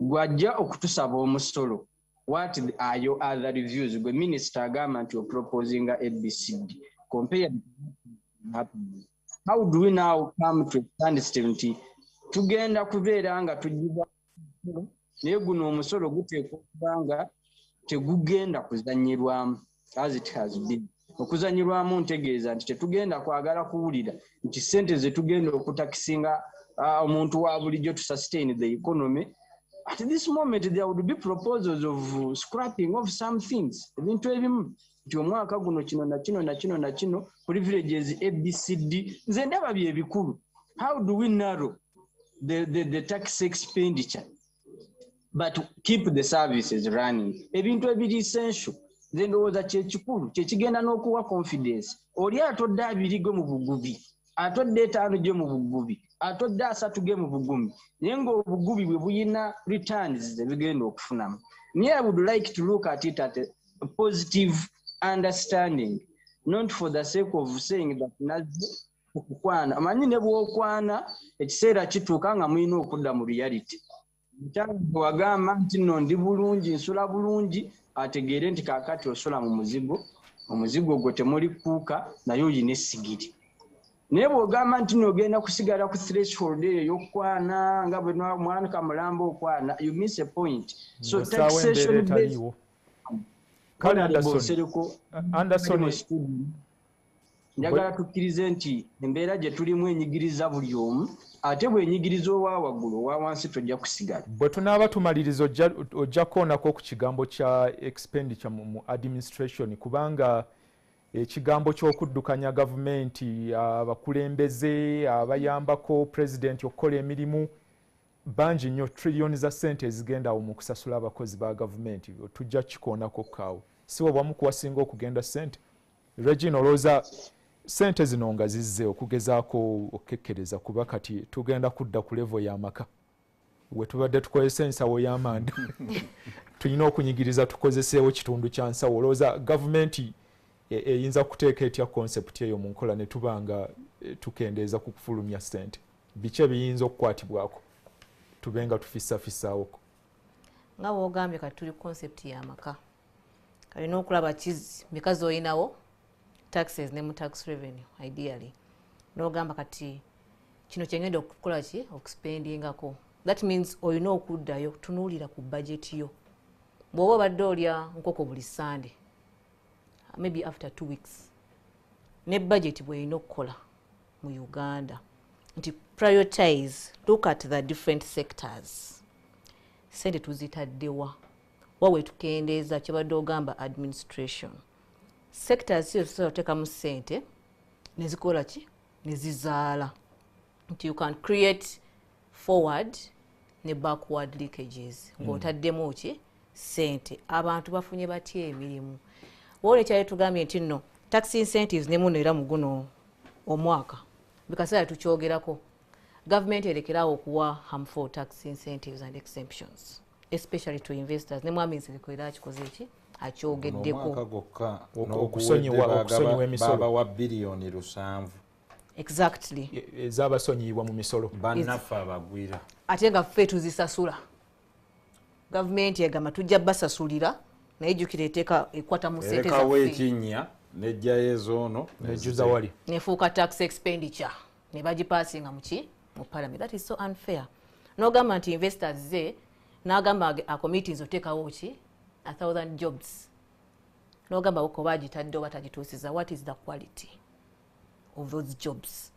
gwajja okutusaba omusolo what are your other reviews gwe minister agamba nti proposing ABCD compared how do we now come to understand nti tugenda kubeera nga tujibwa naye guno omusolo guteekwa okuba nga tegugenda kuzanyirwamu as it has been okuzanyirwamu ntegeeza nti tetugenda kwagala kuwulira nti ssente ze tugenda okutakisinga omuntu wa bulijjo to sustain the economy. At this moment there would be proposals of scrapping of some things ebintu ebimu nti omwaka guno kino na kino privileges ABCD nze ndaba bye bikulu. How do we narrow the tax expenditure but keep the services running ebintu ebiri essential nze ndowooza kyekikulu kyekigenda n'okuwa confidence oli atodde abiri gwe mu bugubi atodde etaano gye mu bugubi atodde asatu ge mu bugumi naye ng'obugubi bwe buyina returns ebigenda okufunamu. Me I would like to look at it at a positive understanding not for the sake of saying that nazze okukwana amanyi ne bw'okwana ekiseera kituuka nga mulina okudda mu reality. Mukyala wagamba nti nno ndi bulungi nsula bulungi ategeere nti kaakati osula mu omuzigo gwo temuli kuuka naye oyina essigiri. Naye bw'ogamba nti n'ogenda kusigala ku threshold eyo y'okukwana nga bwe mwana Kamulamba okwana you miss a point. So taxation based kale Anderson njagala tukkirize nti embeera gye tulimu enyigiriza buli omu ate bw'enyigiriza owa waggulu owa wansi tojja kusigala. Bwe tunaaba tumaliriza ojja koonako ku kigambo kya expenditure mu administration kubanga ekigambo ky'okuddukanya gavumenti abakulembeze abayambako pulezidenti okukola emirimu bangi nnyo trillioni za ssente ezigenda awo mu kusasula abakozi ba gavumenti tujja kikoonako kaawo si wamu kuwasinga okugenda ssente. Regina olowooza ssente zino nga zizze okugezaako okukekkereza kuba kati tugenda kudda ku levo y'amaka. wetubadde tukozesa ensawo y'amanda tulina okunyigiriza tukozeseewo kitundu kya nsawo. Olowooza gavumenti eyinza kuteeka etya concept eyo mu nkola ne tuba nga tukendeeza ku kufulumya ssente? Biki ebiyinza okukwatibwako tube nga tufissafisaawoko? nga bw'ogambye kati tuli concept y'amaka, kalina okulaba mikazi olinawo taxes ne mu tax revenue ideally n'ogamba kati kino kyengenda okukola ki okuspendingako. That means olina okuddayo tunuulira ku budget yo. Bw'oba obadde olya nkoko buli Sunday, maybe after 2 weeks, ne budget bw'erina okukola mu Uganda nti prioritize, look at the different sectors. Sente tuzitaddewa wawe tukendeeza kyebadde ogamba administration. Sectors siyo tusobola oteekamu ssente ne zikola ki ne zizaala nti you can create forward ne backward leakages ng'otaddemu ki ssente. Abantu bafunye batya emirimu? Wole kyali tugambye nti nno tax incentives ne muno era mu guno omwaka bikaseera tukyogerako, government erekeraawo okuwa harmful tax incentives and exemptions especially to investors. Ne mwami nsirekolera akikoze eki akyogeddeko omwaka gokka okusonyiwa emisolo baba wa biliyoni 7 exactly ez'abasonyiibwa mu misolo bannaffe abagwira, ate nga ffe tuzisasula. Gavumenti egamba tujja basasulira naye jjukira eteeka ekwata mu ssente erekawo ekinnya nejjayo ezoono nejjuza wali nefuuka tax expenditure ne bagipaasinga muki mu parliament. That is so unfair. N'ogamba nti investors ze n'agamba committees oteekawo ki 1,000 jobs, n'ogamba uko bagitadde oba tagituusiza. What is the quality of those jobs?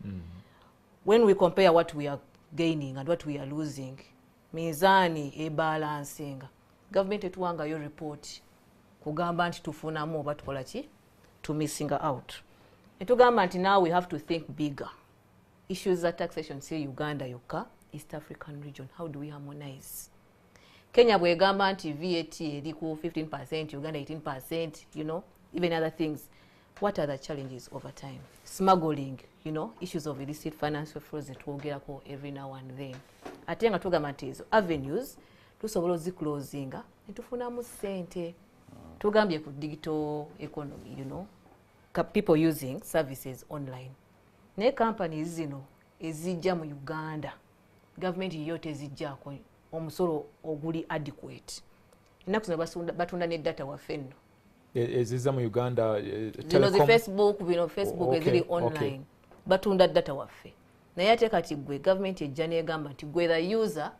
When we compare what we are gaining and what we are losing, mizaani ebalancing. Government etuwangayo report kugamba nti tufunamu oba tukola ki to missing out. Etugamba nti now we have to think bigger. Issues za taxation si Uganda yokka, East African region. How do we harmonize? Kenya bwegamba nti VAT eri ku 15%, Uganda 18%, you know, even other things. What are the challenges over time? Smuggling, you know, issues of illicit financial frauds that twogerako every now and then. Ate nga tugamba nti ezo avenues tusobola oziclosinga ne tufunamu ssente. Tugambye ku digital economy, you know, people using services online. Ne companies zino ezijja mu Uganda, government yote ezijjaako omusolo oguli adequate. Ennaku zino batunda ne data waffe nno ezizza mu Uganda zino zi Facebook eziri online batunda data waffe. Naye ate kati gwe government ejja negamba nti gwe the user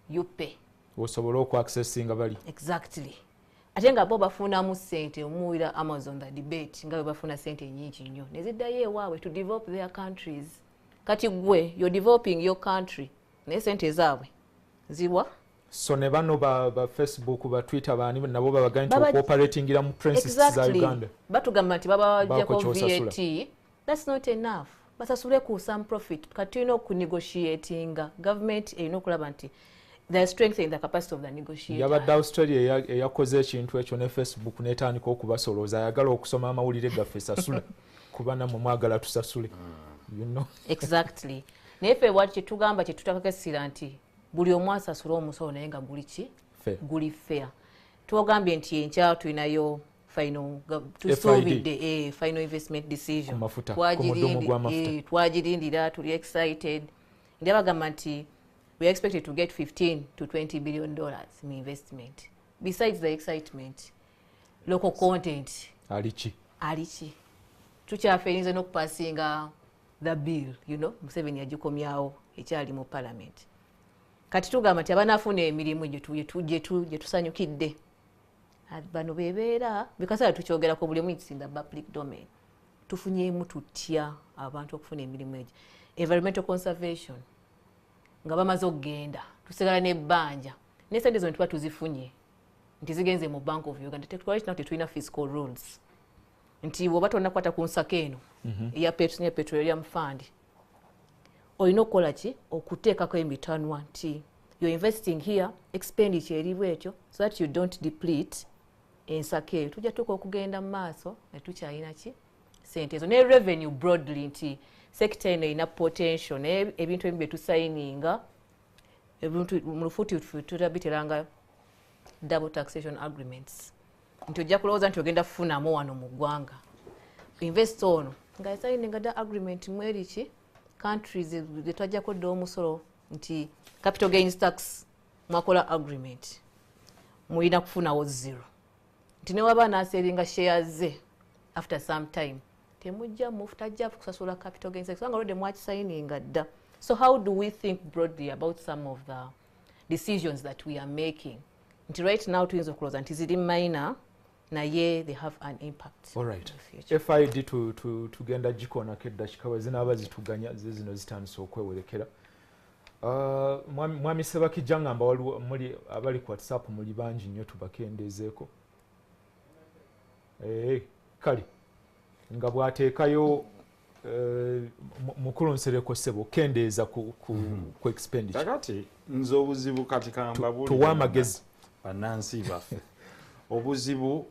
you pay. Osobola okwaccessinga bali. Exactly. Ate nga bo bafunamu ssente omuwira Amazon the debate nga bwe bafuna ssente nnyingi nnyo ne ziddayo ewaabwe to develop their countries. Kati gwe you're developing your country naye ssente zaabwe ziwa. So ne bano ba Facebook ba Twitter bani nabo babaganya nti cooperatingira mu princess za Uganda. Batugamba nti babawajjako VAT. That's not enough. Basasule ku some profit. Kati tulina okunegotiatinga. Government erina okulaba nti they strengthen the capacity of the negotiator. Yabadde Australia eyakoze ekintu ekyo ne Facebook netandika okubasolooza ayagala okusoma amawulire gaffe sasula kuba namwe mwagala tusasule. You know? Exactly. Naye ffe waki tugamba kye tutakakasira nti buli omu asasula omusolo naye nga guli ki? Guli fair. Twogambye nti enkya tulinayo final investment decision. Twagirindira tuli excited. Ndi abagamba nti we are expected to get $15 to $20 billion in investment. Besides the excitement, local content. Alichi. Tukyafeerinze n'okupassinga the bill, you know, Museveni yagikomyawo ekyali mu parliament. Kati tugamba nti abanafuna emirimu gye tusanyukidde. Bano bebeera bikaseera tukyogerako buli omu in the public domain. Tufunyeemu tutya abantu okufuna emirimu egyo. Environmental conservation. Nga bamaze okugenda tusigala n'ebbanja n'essente zino tuba tuzifunye nti zigenze mu Bank of Uganda. Tetulina fiscal rules nti bw'oba tonakwata ku nsako eno eya petroleum fund olina okukola ki okuteekako emitanwa nti you're investing here, expenditure eri bwetyo so that you don't deplete ensako eyo. Tujja tuka okugenda mu maaso ne tukyalina ki ssente ezo ne revenue broadly nti sector eno ina potential ne ebintu ebimu bye tusayininga ebintu mu lufuuti tulabiteranga double taxation agreements nti ojja kulowooza nti ogenda kufunamu wano mu ggwanga investor ono nga yasayininga dda agreement mweriki countries ze twajjako dda omusolo nti capital gains tax mwakola agreement mulina kufunawo zero nti newaba naseeringa shares ze after some time tajja kusasula capital gains tax kubanga olwedde mwakisayininga dda. So how do we think broadly about some of the decisions that we are making? Until right now, tuyinza okuloza nti ziri minor naye they have an impact. All right. FID tugenda gikona kedda kikawe zinaaba zituganya zino zitandise okwewerekera. Mwami Sebakijja ngamba waliwo muli abali ku WhatsApp muli bangi nnyo tubakendeezeeko. Kale nga bwateekayo mukulu nsereko sebo kendeeza ku expenditure. Kakati nze obuzibu kati kamba buli tuwa amagezi bannansi baffe. Obuzibu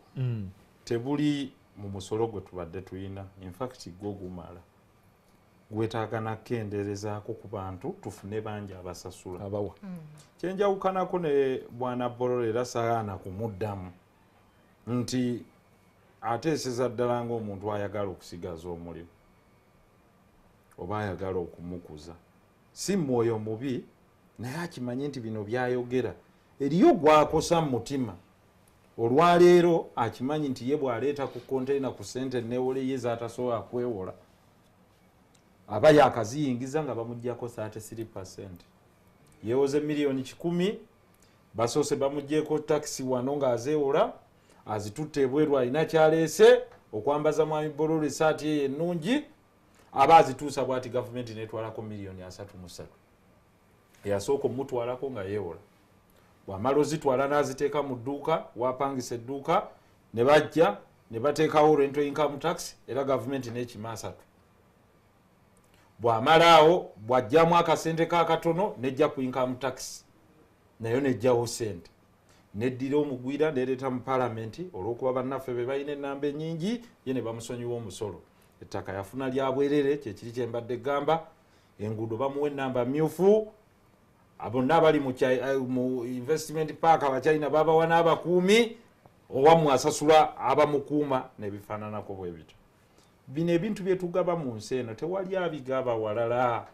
tebuli mu musolo gwe tubadde tuyina. In fact gwo gumala. Gwetaaga nakendeerezaako ku bantu tufune bangi abasasula. Abawa. Kyenjawukanako ne bwana Bolole era saana kumuddamu nti ateeseza ddala ng'omuntu ayagala okusigaza omulimu oba ayagala okumukuza. Si mwoyo mubi naye akimanyi nti bino byayogera eriyo gwakosa mu mutima. Olwaleero akimanyi nti ye bw'aleeta ku konteyina ku ssente neewole ye zaatasobola kwewola aba yakaziyingiza nga bamuggyako 33%. Yeewoze miliyoni 100 basoose bamuggyeko takisi wano ng'azeewola azitutte ebweru alina kyaleese okwambaza mwami Bolole esaati ye ennungi aba azituusa bw'ati gavumenti netwalako miliyoni 33. Eyasooka omutwalako nga yeewola. Bw'amala ozitwala n'aziteeka mu dduuka wapangisa edduuka ne bajja ne bateekawo rental income tax era gavumenti n'ekima 3. Bw'amalaawo bw'ajjamu akasente kaakatono nejja ku income tax nayo nejjawo ssente. Neddira omugwira nereeta mu palamenti olw'okuba bannaffe be balina ennamba ennyingi ye ne bamusonyiwa omusolo. Ettaka yafuna lya bwerere kyekiri kye mbadde gamba. Enguudo bamuwa ennamba myufu. Abonna abali mu investment park abakyalina babawa n'abakuumi owamu asasula abamukuuma n'ebifaananako bwe bityo. Bino ebintu bye tugaba mu nsi eno tewali abigaba walala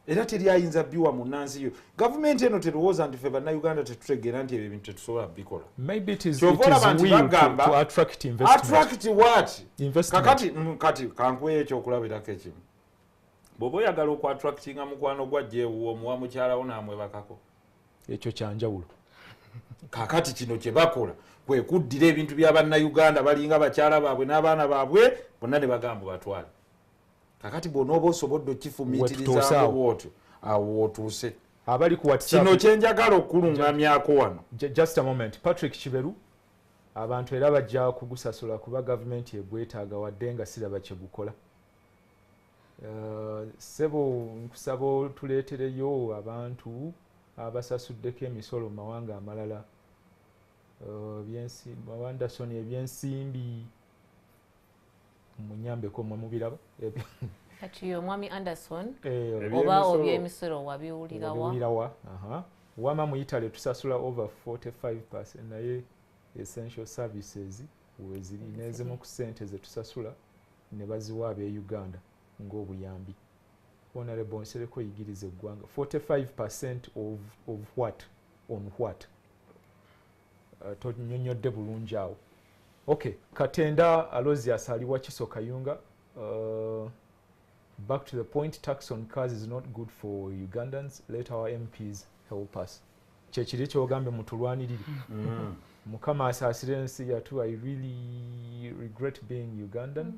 era teryayinza biwa mu nnansi yo. Gavumenti eno terowooza nti ffe bannayuganda tetutegeera nti ebyo bintu tetusobola bikola. Maybe it is will to attract investment. Attract what? Investment. Kati kankuwe ekyokulabirako ekimu. Bw'oba oyagala okwatractinga mukwano gwa jeewuwo omuwa mukyalawo n'amwebakako. Ekyo kyanjawulo. Kakati kino kye bakola kwe kuddira ebintu bya bannayuganda balinga bakyala baabwe n'abaana baabwe bonna ne bagamba batwale. Kakati bw'onooba osobodde okifumiitirizaako bw'otyo awo otuuse. Abali ku WhatsApp kino kye njagala okkulungamyako wano. Just a moment. Patrick Kiberu abantu era bajja kugusasula kuba gavumenti egwetaaga wadde nga siraba kye gukola. Sebo nkusaba tuleetereyo abantu abasasuddeko emisolo mu mawanga amalala. Anderson ebyensimbi munyambeko mwe mubiraba. Kati omwami Anderson oba obyemisolo wabiwulirawa? Wama mu Italy tusasula over 45% naye essential services weziri nezimu ku ssente ze tusasula ne baziwa ab'e Uganda ng'obuyambi. Honorable Nsereko yigiriza eggwanga 45% of what on what? Tonyonyodde bulungi awo. Okay, Katenda Alozias aliwa Kiso Kayunga. Back to the point, tax on cars is not good for Ugandans. Let our MPs help us. Kyekiri kyogambe mutulwanirire. Mukama asaasire ensi yatu. I really regret being Ugandan.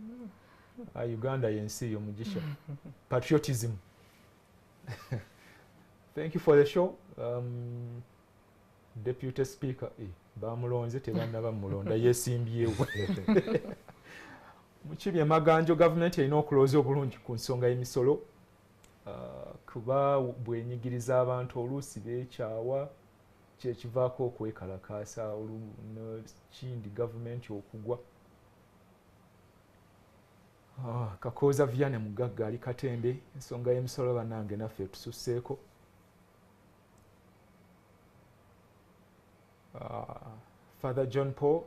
Uganda yensi yomugisha. Patriotism. Thank you for the show. Deputy Speaker, bamulonze tebanaba mulonda yesimbyewo. Mukibi amaganjo gavumenti erina okulooza obulungi ku nsonga y'emisolo kuba bwenyigiriza abantu oluusi beekyawa kyekivaako okwekalakaasa kindi gavumenti okugwa. Kakooza Vianney Mugagga ali Katende ensonga y'emisolo bannange naffe tususseeko. Father John Paul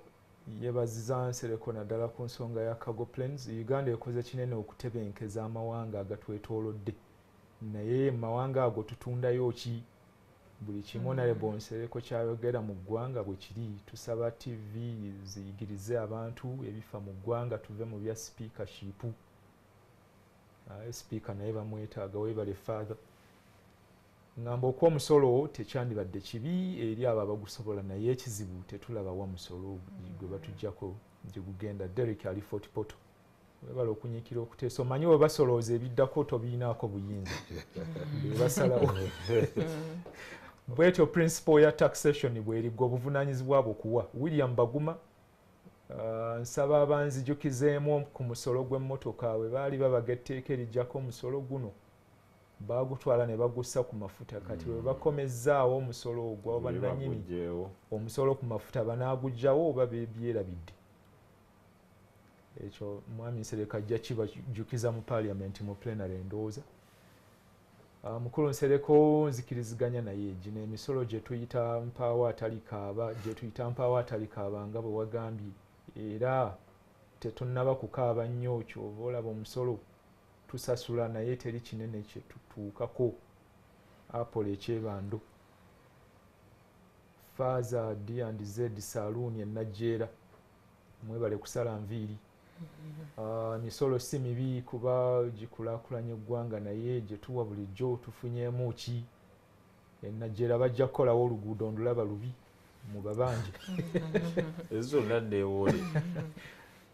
yebaziza Nsereko naddala ku nsonga ya cargo planes. Uganda ekoze kinene okutebenkeza amawanga agatwetoolodde, naye mawanga ago tutundayo ki? Buli kimu Honorable Nsereko kyayogera mu ggwanga bwe kiri. Tusaba TV ziyigirize abantu ebifa mu ggwanga, tuve mu bya speakership. Speaker naye bamwetaaga, weebale Father. Ngamba okw'omusolo tekyandibadde kibi eri abo abagusobola, naye ekizibu tetulaba wa musolo gwe batujjako gye gugenda. Derek ali Fort Poto, weebale okunyikira okuteesa. Omanyi we basolooza ebiddako tobiinaako buyinza basalawo. Bwetyo principle ya taxation bw'erigwa obuvunaanyizibwa bwo kuwa. William Baguma nsaba abanzijukizeemu ku musolo gw'emmotoka bwe baali babaga etteeka erijjako omusolo guno bagutwala ne bagussa ku mafuta. Kati bwe bakomezzaawo omusolo ogwa bannannyini omusolo ku mafuta banaagugjawo oba beebyerabidde. Ekyo mwami Nsereko ajja kibajjukiza mu parliament mu plenary endowooza. Mukulu Nsereko nzikiriziganya naye gino emisolo gye tuyita mpaawo atali kaaba nga bwe wagambye, era tetunnaba kukaaba nnyo. Kyova olaba omusolo tusasula naye teri kinene kye tutuukako. Apple ekyebando, Faza D&Z Saloon enajjeera, mwebale kusala nviiri. Misolo si mibi kuba gikulaakulanya eggwanga, naye gye tuwa bulijjo tufunyeemu ki? Enajjeera bajja kukolawo oluguudo ndulaba lubi mu babanja. Ezo naddeewole.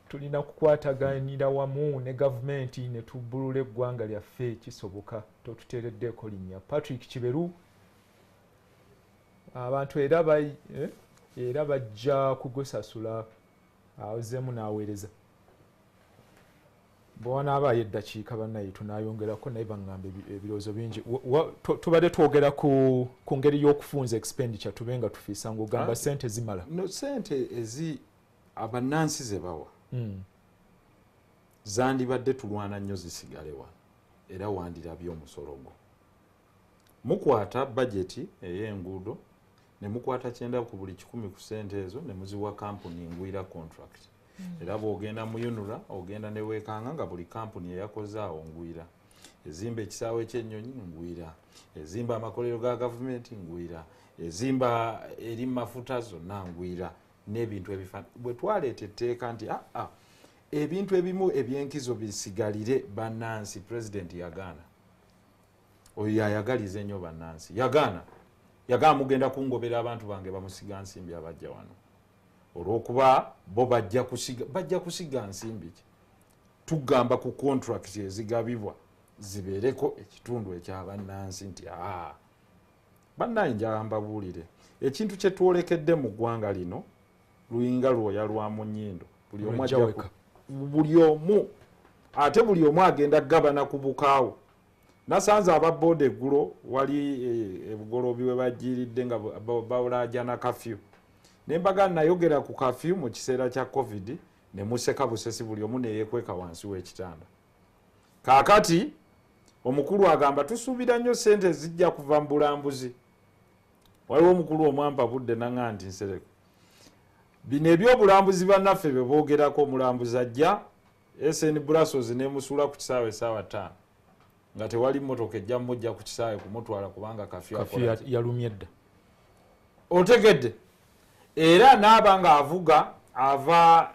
Tulina kukwataganira wamu ne gavumenti ne tubbulula eggwanga lyaffe kisoboka. Totuteereddeeko linnya. Patrick Kiberu, abantu era bajja kugusasula awozeemu n'aweereza. Bw'anaabaayo eddakiika bannaye tunaayongerako, naye baŋŋamba ebirowoozo bingi. Tubadde twogera ku ngeri y'okufunza expenditure tube nga tufiisa ng'ogamba ssente zimala. No, ssente abannansi ze bawa zandibadde tulwana nnyo zisigale wano, era wandirabye omusolo gwo. Mukwata bajeti ey'enguudo ne mukwata 9 ku buli 10 ku ssente ezo ne muziwa kampuni ngwira contract. Era bw'ogenda mu Yunura ogenda ne weekanga nga buli kampuni eyakozaawo ngwira. Ezimba ekisaawe ky'ennyonyi ngwira, ezimba amakolero ga gavumenti ngwira, ezimba eri mafuta zonna ngwira, n'ebintu ebifaanana. Bwe twaleeta etteeka nti ebintu ebimu ebyenkizo bisigalire bannansi, pulezidenti yagaana. Oyo yayagaliza ennyo bannansi, yagaana mugenda kungobera abantu bange bamusiga nsimbi abajja wano. Olw'okuba bo bajja kusiga nsimbi ki? Tugamba ku contract ezigabibwa zibeereko ekitundu eky'abannansi nti bannaye njala mbabuulire ekintu kye twolekedde mu ggwanga lino luyinga lwoya lwa mu nnyindo. Buli omu ate buli omu agenda gabana ku bukaawo. Nasanze ababooda eggulo wali ebugoloobi we bajjiiridde nga bawulaajana kafyu. Nembaga nayogera ku kafyu mu kiseera kya COVID ne museka busesi, buli omu ne yeekweka wansi w'ekitanda. Kaakati omukulu agamba tusuubira nnyo ssente zijja kuva mu bulambuzi. Waliwo omukulu omwampa budde naŋŋamba nti Nsereko, bino ebyobulambuzi bannaffe be boogerako, omulambuzi ajja SN Brussels nemusuula ku kisaawe essaawa 5 nga tewali mmotoka ejja mmujja ku kisaawe kumutwala kubanga kafyu yalumye dda. Otegedde? Era n'aba nga avuga ava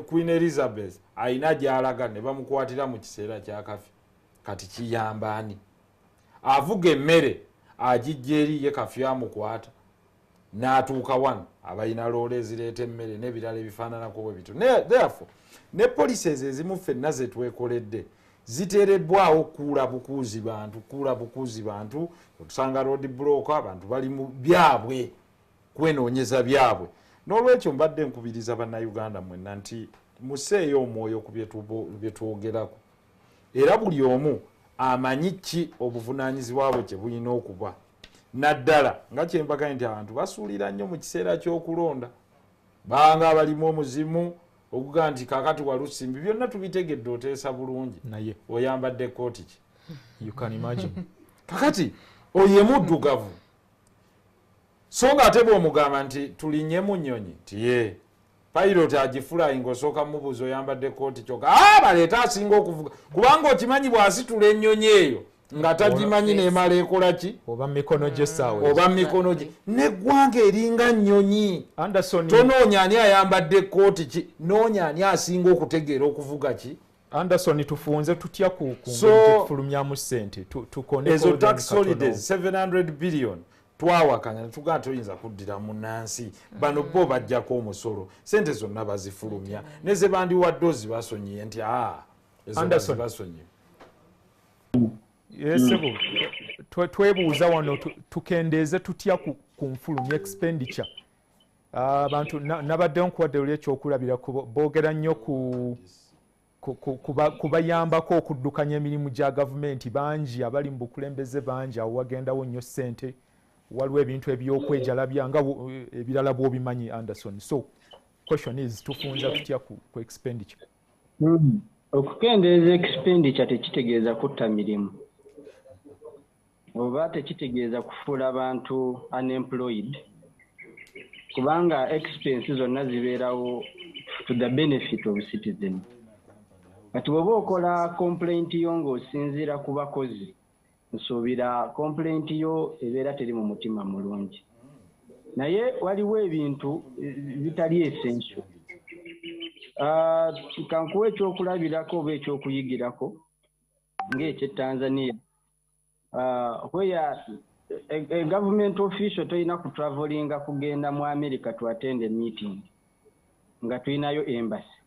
Queen Elizabeth ayina gy'alaga ne bamukwatira mu kiseera kya kafyu. Kati kiyamba ani? Avuga emmere agijja eri ye kafyu amukwata n'atuuka wano abayina loole ezireeta emmere n'ebirala ebifaananako bwe bityo. Therefore ne policies ezimu ffenna ze twekoledde ziteereddwawo kuula bukuuzi bantu. Otusanga road block abantu bali mu byabwe kwenoonyeza byabwe. N'olwekyo mbadde nkubiriza bannayuganda mwenna nti museeyo omwoyo ku bye twogerako, era buli omu amanyi ki obuvunaanyizibwa bwe kye bulina okuba. Naddala nga kyembaganye nti abantu basuulira nnyo mu kiseera ky'okulonda, banga abalimu omuzimu okuga nti kaakati walusimbi byonna tubitegedde oteesa bulungi, naye oyambadde kooti ki? You can imagine. Kakati oyo muddugavu so ng'ate bw'omugamba nti tulinye mu nnyonyi tiye pilot agifulayi ng'osooka mubuuza oyambadde kooti kyokka baleeta asinga okuvuga kubanga okimanyi bw'asitula ennyonyi eyo nga tagimanyi n'emala ekola ki oba mikono gye saawe oba mikono gye n'eggwanga eringa nnyonyi tonoonya ani ayambadde kooti ki noonya ani asinga okutegeera okuvuga ki Anderson tufunze tutya kufulumyamu ssente ezo tax holidays 700 billion twawakanya netugaa toyinza kuddira munansi bano bo bajjako omusolo sente zonna bazifulumya neze bandiwadde ozibasonyiye nti Anderson basonyiye yesebo twebuuza wano tukendeeze tutya ku nfulumya expenditure abantu nabadde nkuwadde luli ekyokulabirako boogera nnyo kubayambako okuddukanya emirimu gya gavumenti bangi abali mu bukulembeze bangi awo wagendawo nnyo ssente waliwo ebintu ebyokwejalabya nga ebirala bw'obimanyi Anderson so question is tufunza tutya ku expenditure okukendeeza expenditure tekitegeeza kutta mirimu oba tekitegeeza kufuula abantu unemployed kubanga expense zonna zibeerawo to the benefit of citizen kati bw'oba okola complaint yo ng'osinziira ku bakozi nsuubira complaint yo ebeera teri mu mutima mulungi naye waliwo ebintu bitali essential kankuwa ekyokulabirako oba ekyokuyigirako ng'ekyetanzania where a government official toyina kutravelinga kugenda mu America to attend a meeting nga tuyinayo embassy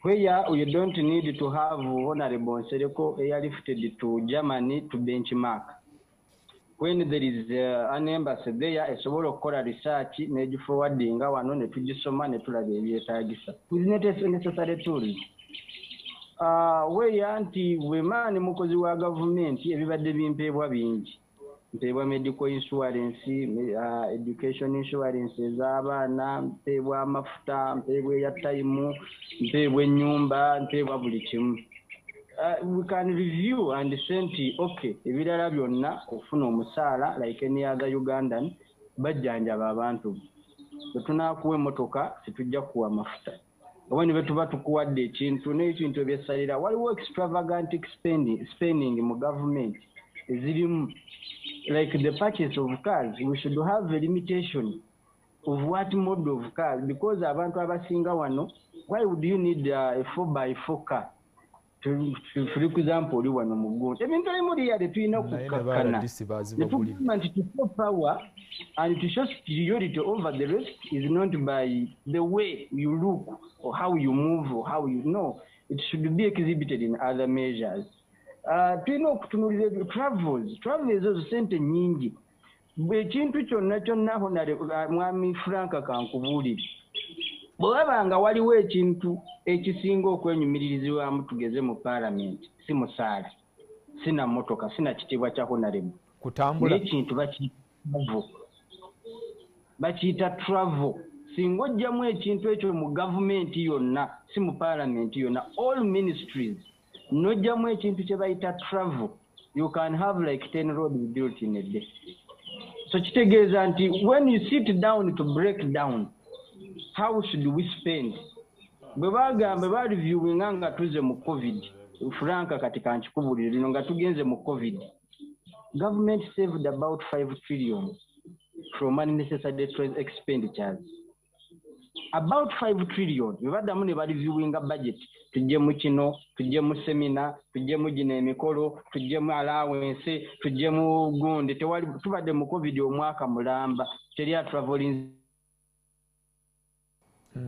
where you don't need to have Honorable Nsereko airlifted to Germany to benchmark. When there is an embassy there, esobola okukola research negiforwardinga wano ne tugisoma ne tulaba ebyetaagisa. Is not necessary tools. Where anti wemaani mukozi wa government ebibadde bimpeebwa bingi. Mpeebwa medical insurance, education insurance ez'abaana, mpeebwa amafuta, mpeebwa airtime, mpeebwa ennyumba, mpeebwa buli kimu. We can review and send okay, ebirala byonna okufuna omusaala like any other Ugandan bajjanjaba abantu. Bwe tunaakuwa emmotoka situjja kuwa amafuta. Oba ne bwe tuba tukuwadde ekintu n'ekintu ebyesalira waliwo extravagant spending mu government ezirimu. Like the purchase of cars, we should have a limitation of what model of cars because abantu abasinga wano, why would you need a 4x4 car? For example, oli wano mugundu. Ebintu ebimu lyade tulina kukakkana. The government to show power and to show superiority over the rest is not by the way you look or how you move or how you know. It should be exhibited in other measures. Tulina okutunuulira travels ezo ssente nnyingi ekintu kyonna mwami Frank kankubuulire bw'olaba nga waliwo ekintu ekisinga okwenyumiririzibwamu tugeze mu paalamenti si musaala sina mmotoka sina kitiibwa kya honorable kutambula ekintu bakiyita travel singa ojjamu ekintu ekyo mu gavumenti yonna si mu paalamenti yonna all ministries nojjamu ekintu kye bayita travel you can have like 10 roads built in a day so kitegeeza nti when you sit down to break down how should we spend bwe bagamba bareviewinga nga tuze mu covid Franka kati kankikubulire lino nga tugenze mu covid government saved about 5 trillion from unnecessary expenditures about 5 trillion bebaddamu ne bareviewinga budget tujje mu kino tujje mu semina tujje mu gino emikolo tujje mu allowance tujje mu gundi tewali tubadde mu covid omwaka mulamba teri traveling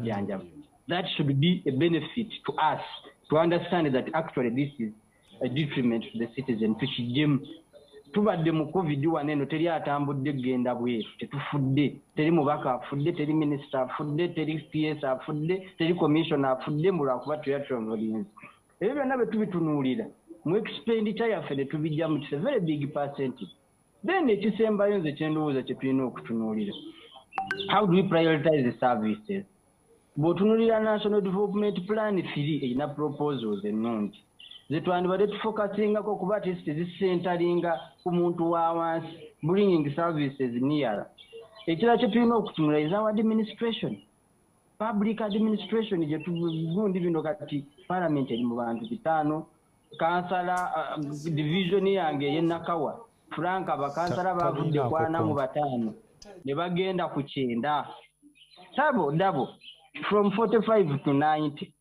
yanja that should be a benefit to us to understand that actually this is a detriment to the citizen tukijjemu tubadde mu covid waneno teri atambudde genda bweru tetufudde teri mubaka afudde teri minister afudde teri PS afudde teri commissioner afudde mu lwakuba traveling ebyo byonna bwe tubitunuulira mu expenditure yaffe ne tubijjamu it's a very big percentage then ekisembayo nze kyendowooza kye tulina okutunuulira how do we prioritize the services bw'otunuulira national development plan 3 erina proposals ennungi zetwandibadde tufocusingako kuba tezisentalinga ku muntu wa wansi bringing services near ekirala kye tulina okutunula is our administration, public administration. Gye tugundi bino kati parliament eri mu bantu 5, kansala division yange ey'Nakawa Frank abakansala bavudde ku 45 ne bagenda ku 9 dabo from 45 to 90.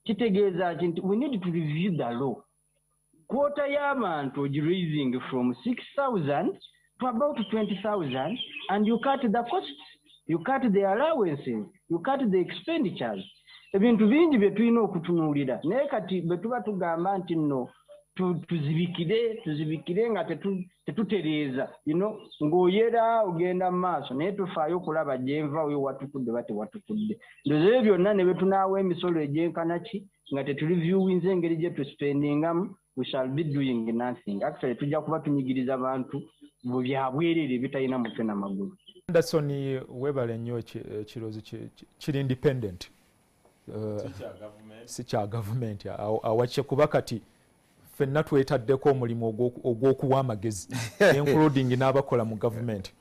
Kitegeeza nti we need to review the law. Quota y'abantu raising from 6,000 to about 20,000, and you cut the costs, you cut the allowances, you cut the expenditures. Ebintu bingi bye tulina okutunuulira naye kati bwe tuba tugamba nti nno tuzibikire nga tetutereeza ng'oyera ogenda mu maaso naye tufaayo okulaba gyenva oyo watukudde bate watukudde. Ndozo ebyo byonna ne bwe tunaawa emisolo egyenkana ki nga tetulivyuwinza engeri gye tuspendingamu, we shall be doing nothing. Actually tujja kuba tunyigiriza abantu mu byabwerere bitalina mutwe n'amagulu. Anderson webale nnyo ekiroozi kiri independent. Si kya gavumenti awakye kuba kati ffenna twetaddeko omulimu ogw'okuwa amagezi including n'abakola mu gavumenti.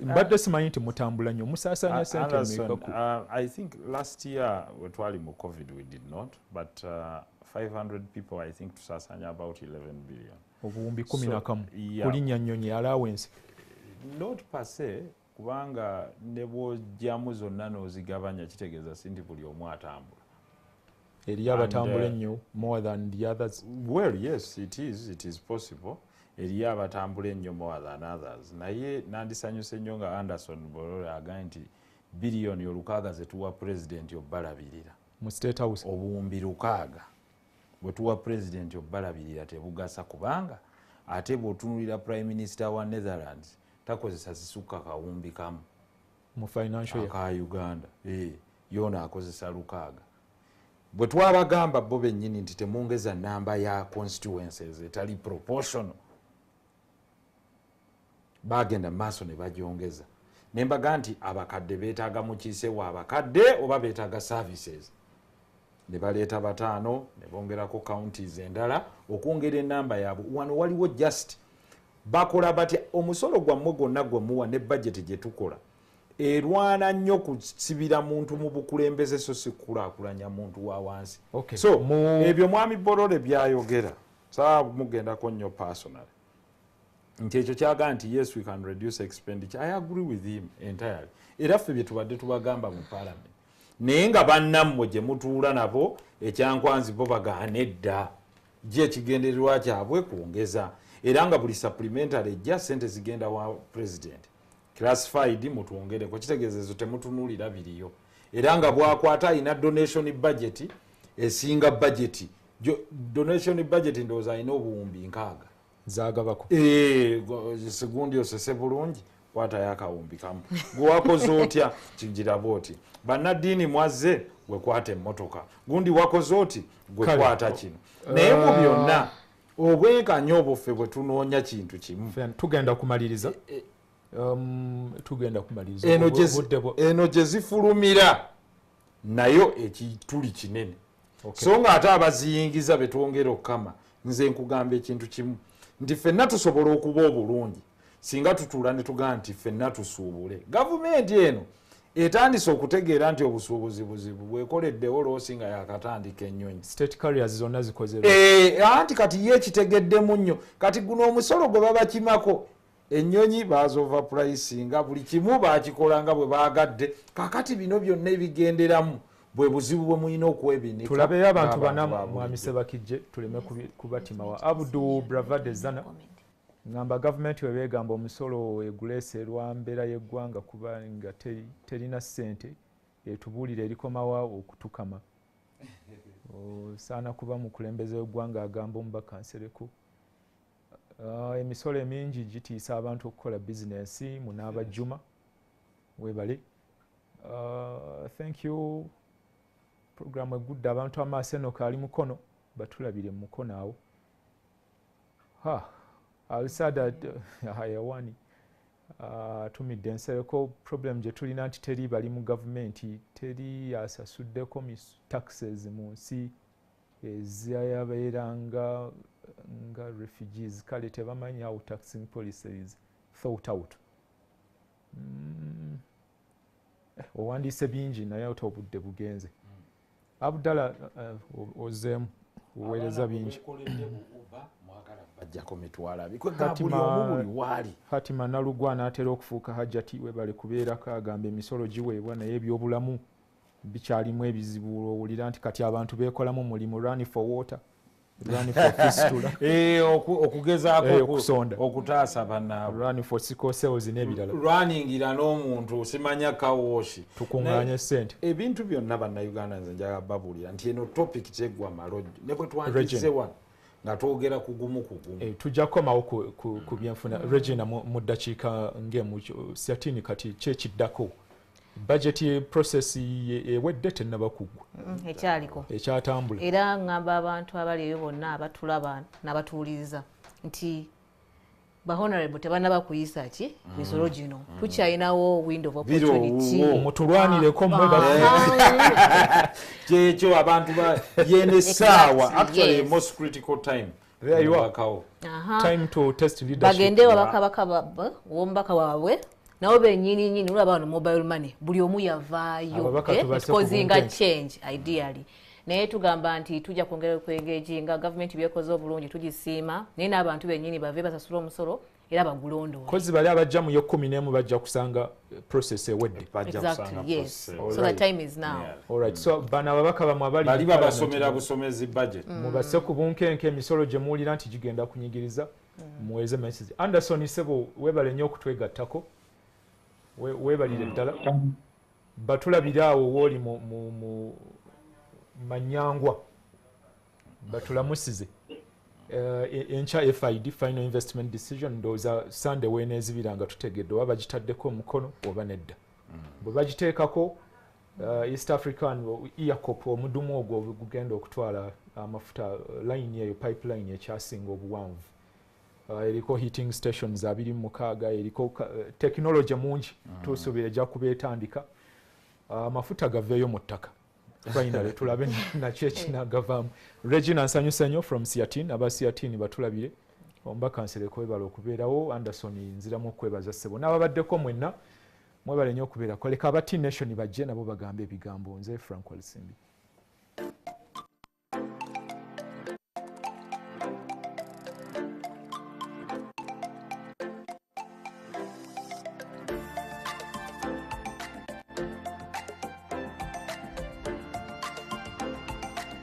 Mbadde simanyi nti mutambula nnyo musaasaanya sente mmeka? I think last year we twali mu COVID we did not, but 500 people I think tusaasaanya about 11 billion. Obuwumbi 11 kulinnya nnyonyi allowance. Not per se, kubanga ne bw'ojjamu zonna n'ozigabanya kitegeeza si nti buli omu atambula. Eriyo abatambula ennyo more than the others? Well, yes, it is possible. Eriyo abatambula ennyo more than others. Naye nandisanyuse nnyo nga Anderson Bolore agambye nti biliyoni 600 ze tuwa pulezidenti obbalabirira. Mu State House? Obuwumbi 600 bwe tuwa pulezidenti obbalabirira tebugasa, kubanga ate bw'otunulira Prime Minister wa Netherlands takozesa zisukka kawumbi kamu mu financial ka Uganda. Yona akozesa 600. Bwe twabagamba bo bennyini nti temwongeza namba ya constituencies etali proportional, bagenda maaso ne bagyongeza. Ne mbaga nti abakadde beetaaga mukiise wa abakadde oba beetaaga services. Ne baleeta 5 ne bongerako counties endala okwongera enamba yaabwe. Wano waliwo just bakola batya omusolo gwammwe gwonna gwe muwa ne budget gye tukola erwana nnyo kusibira muntu mu bukulembeze so si kulaakulanya muntu wa wansi. Okay. So ebyo mwami Bolore byayogera saa mugendako nnyo personal nti ekyo kyaga nti yes we can reduce expenditure. I agree with him entirely. Era ffe bye tubadde tubagamba mu parliament naye nga bannammwe gye mutuula nabo ekyankwanzi bo bagaana edda gye ekigendererwa kyabwe kwongeza era nga buli supplementary ejja sente zigenda wa president classified mutwongereko kitegeezezo temutunuulira biriyo era nga bwakwata alina donation budget esinga budget donation budget ndowooza alina obuwumbi 6 zagabako segundi osese bulungi kwatayo akawumbi kamu gwewakoze otya kigiraba oti bannaddiini mwazze gwekwata emmotoka gundi wakoze oti gwekwata kino naye mu byonna obwenkanya obuffe bwe tunoonya kintu kimu. Tugenda kumaliriza eno gye zifulumira nayo ekituli kinene. So nga ate abaziyingiza betwongera okukama nze nkugamba ekintu kimu nti ffenna tusobola okuba obulungi singa tutuula ne tugamba nti ffenna tusuubule. Gavumenti eno etandise okutegeera nti obusuubuzi buzibu bwekoleddewo loosi nga yakatandika ennyonyi. State carriers zonna zikoze anti kati ye ekitegeddemu nnyo kati guno omusolo gwe babakimako ennyonyi baazova pricinga buli kimu baakikola nga bwe baagadde kakati bino byonna ebigenderamu bwe buzibu bwe mulina okwebinika. Tulabeyo abantu bana mwami Sebakijje tuleme kubatimawa. Abdu Bravade Zana ngamba gavumenti we beegamba omusolo eguleeserwa mbeera y'eggwanga kuba nga terina ssente etubuulira erikomawa okutukama. Osaana kuba mukulembeze w'eggwanga agamba omubaka Nsereko. Emisolo emingi gitiisa abantu okukola bizinensi munaaba Juma webale. Thank you. Programu egudde abantu amaaso eno kaali mukono batulabire mu mukono awo. Alisada hayawani tumidde Nsereko problem gye tulina nti teri bali mu gavumenti teri asasuddeko taxes mu nsi ezayabeera nga refugees kale tebamanyi how taxing policies thought out. owandiise bingi naye ate obudde bugenze. Abdallah ozeemu oweereza bingi. Bajjako mitwala buli omu buli waali. Fatima Nalugwa n'atera okufuuka hajjati webale kubeerako agamba emisolo giweebwa naye ebyobulamu bikyalimu ebizibu. Owulira nti kati abantu beekolamu mulimu run for water, run for fistula, okugezaako okusonda, okutaasa bannaabwe, run for sickle cells n'ebirala, runningira n'omuntu simanya kawooshi tukuŋŋaanye ssente. Ebintu byonna bannayuganda nze njagala babuulira nti eno topic kyeggwa malojjo ne bwe twandise wano nga twogera kugumu. Tujja kukomawo ku byenfuna. Regina mu ddakiika ng'emu Siatini kati kyekiddako. Budget process ewedde tennaba kuggwa. Ekyaliko. Ekyatambula. Era ngamba abantu abali eyo bonna abatulaba n'abatuwuliriza nti ba honorable tebannaba kuyisa ki misolo gino. Tukyalinawo window of opportunity. Mutulwanireko mmwe kyekyo abantu yene essaawa actually most critical time. There you are. Time to test leadership. Bagende wabakabaka w'omubaka waabwe nabo bennyini nnyini olaba wano mobile money buli omu yavaayo causing a change ideally. Naye tugamba nti tujja kwongera okwengeginga gavumenti byekoze obulungi tugisiima naye n'abantu bennyini bave basasula omusolo era bagulondoole. Kozi bali abajja mu yo 11 bajja kusanga process ewedde. Exactly, yes. So the time is now. All right. So bana ababaka bamwe bali babasomera busomezi budget. Mubase ku bunkenke emisolo gye muwulira nti gigenda kunyigiriza muweze message. Anderson Sebo webale nnyo okutwegattako. Webalire ddala. Batulabiraawo wooli mu Manyangwa. Batulamusize. Encha FID Final Investment Decision ndowooza Sunday weenezibira nga tutegedde oba bagitaddeko omukono oba nedda. Bwe bagiteekako East African EACOP omudumu ogwo gugenda okutwala amafuta line eyo pipeline ekyasinga obuwanvu. Eriko heating stations 26 eriko technology mungi tusuubira ejja kubeetandika amafuta gaveeyo mu ttaka. Finally tulabe nakyo ekinagavaamu. Regina nsanyusa nnyo from Siatin, aba Siatin batulabire omubaka Nsereko webala okubeerawo. Anderson nziramu okwebaza ssebo n'ababaddeko mwenna mwebale nnyo okubeerako. Leka aba T Nation bajje nabo bagambe ebigambo. Nze Frank Walisimbi.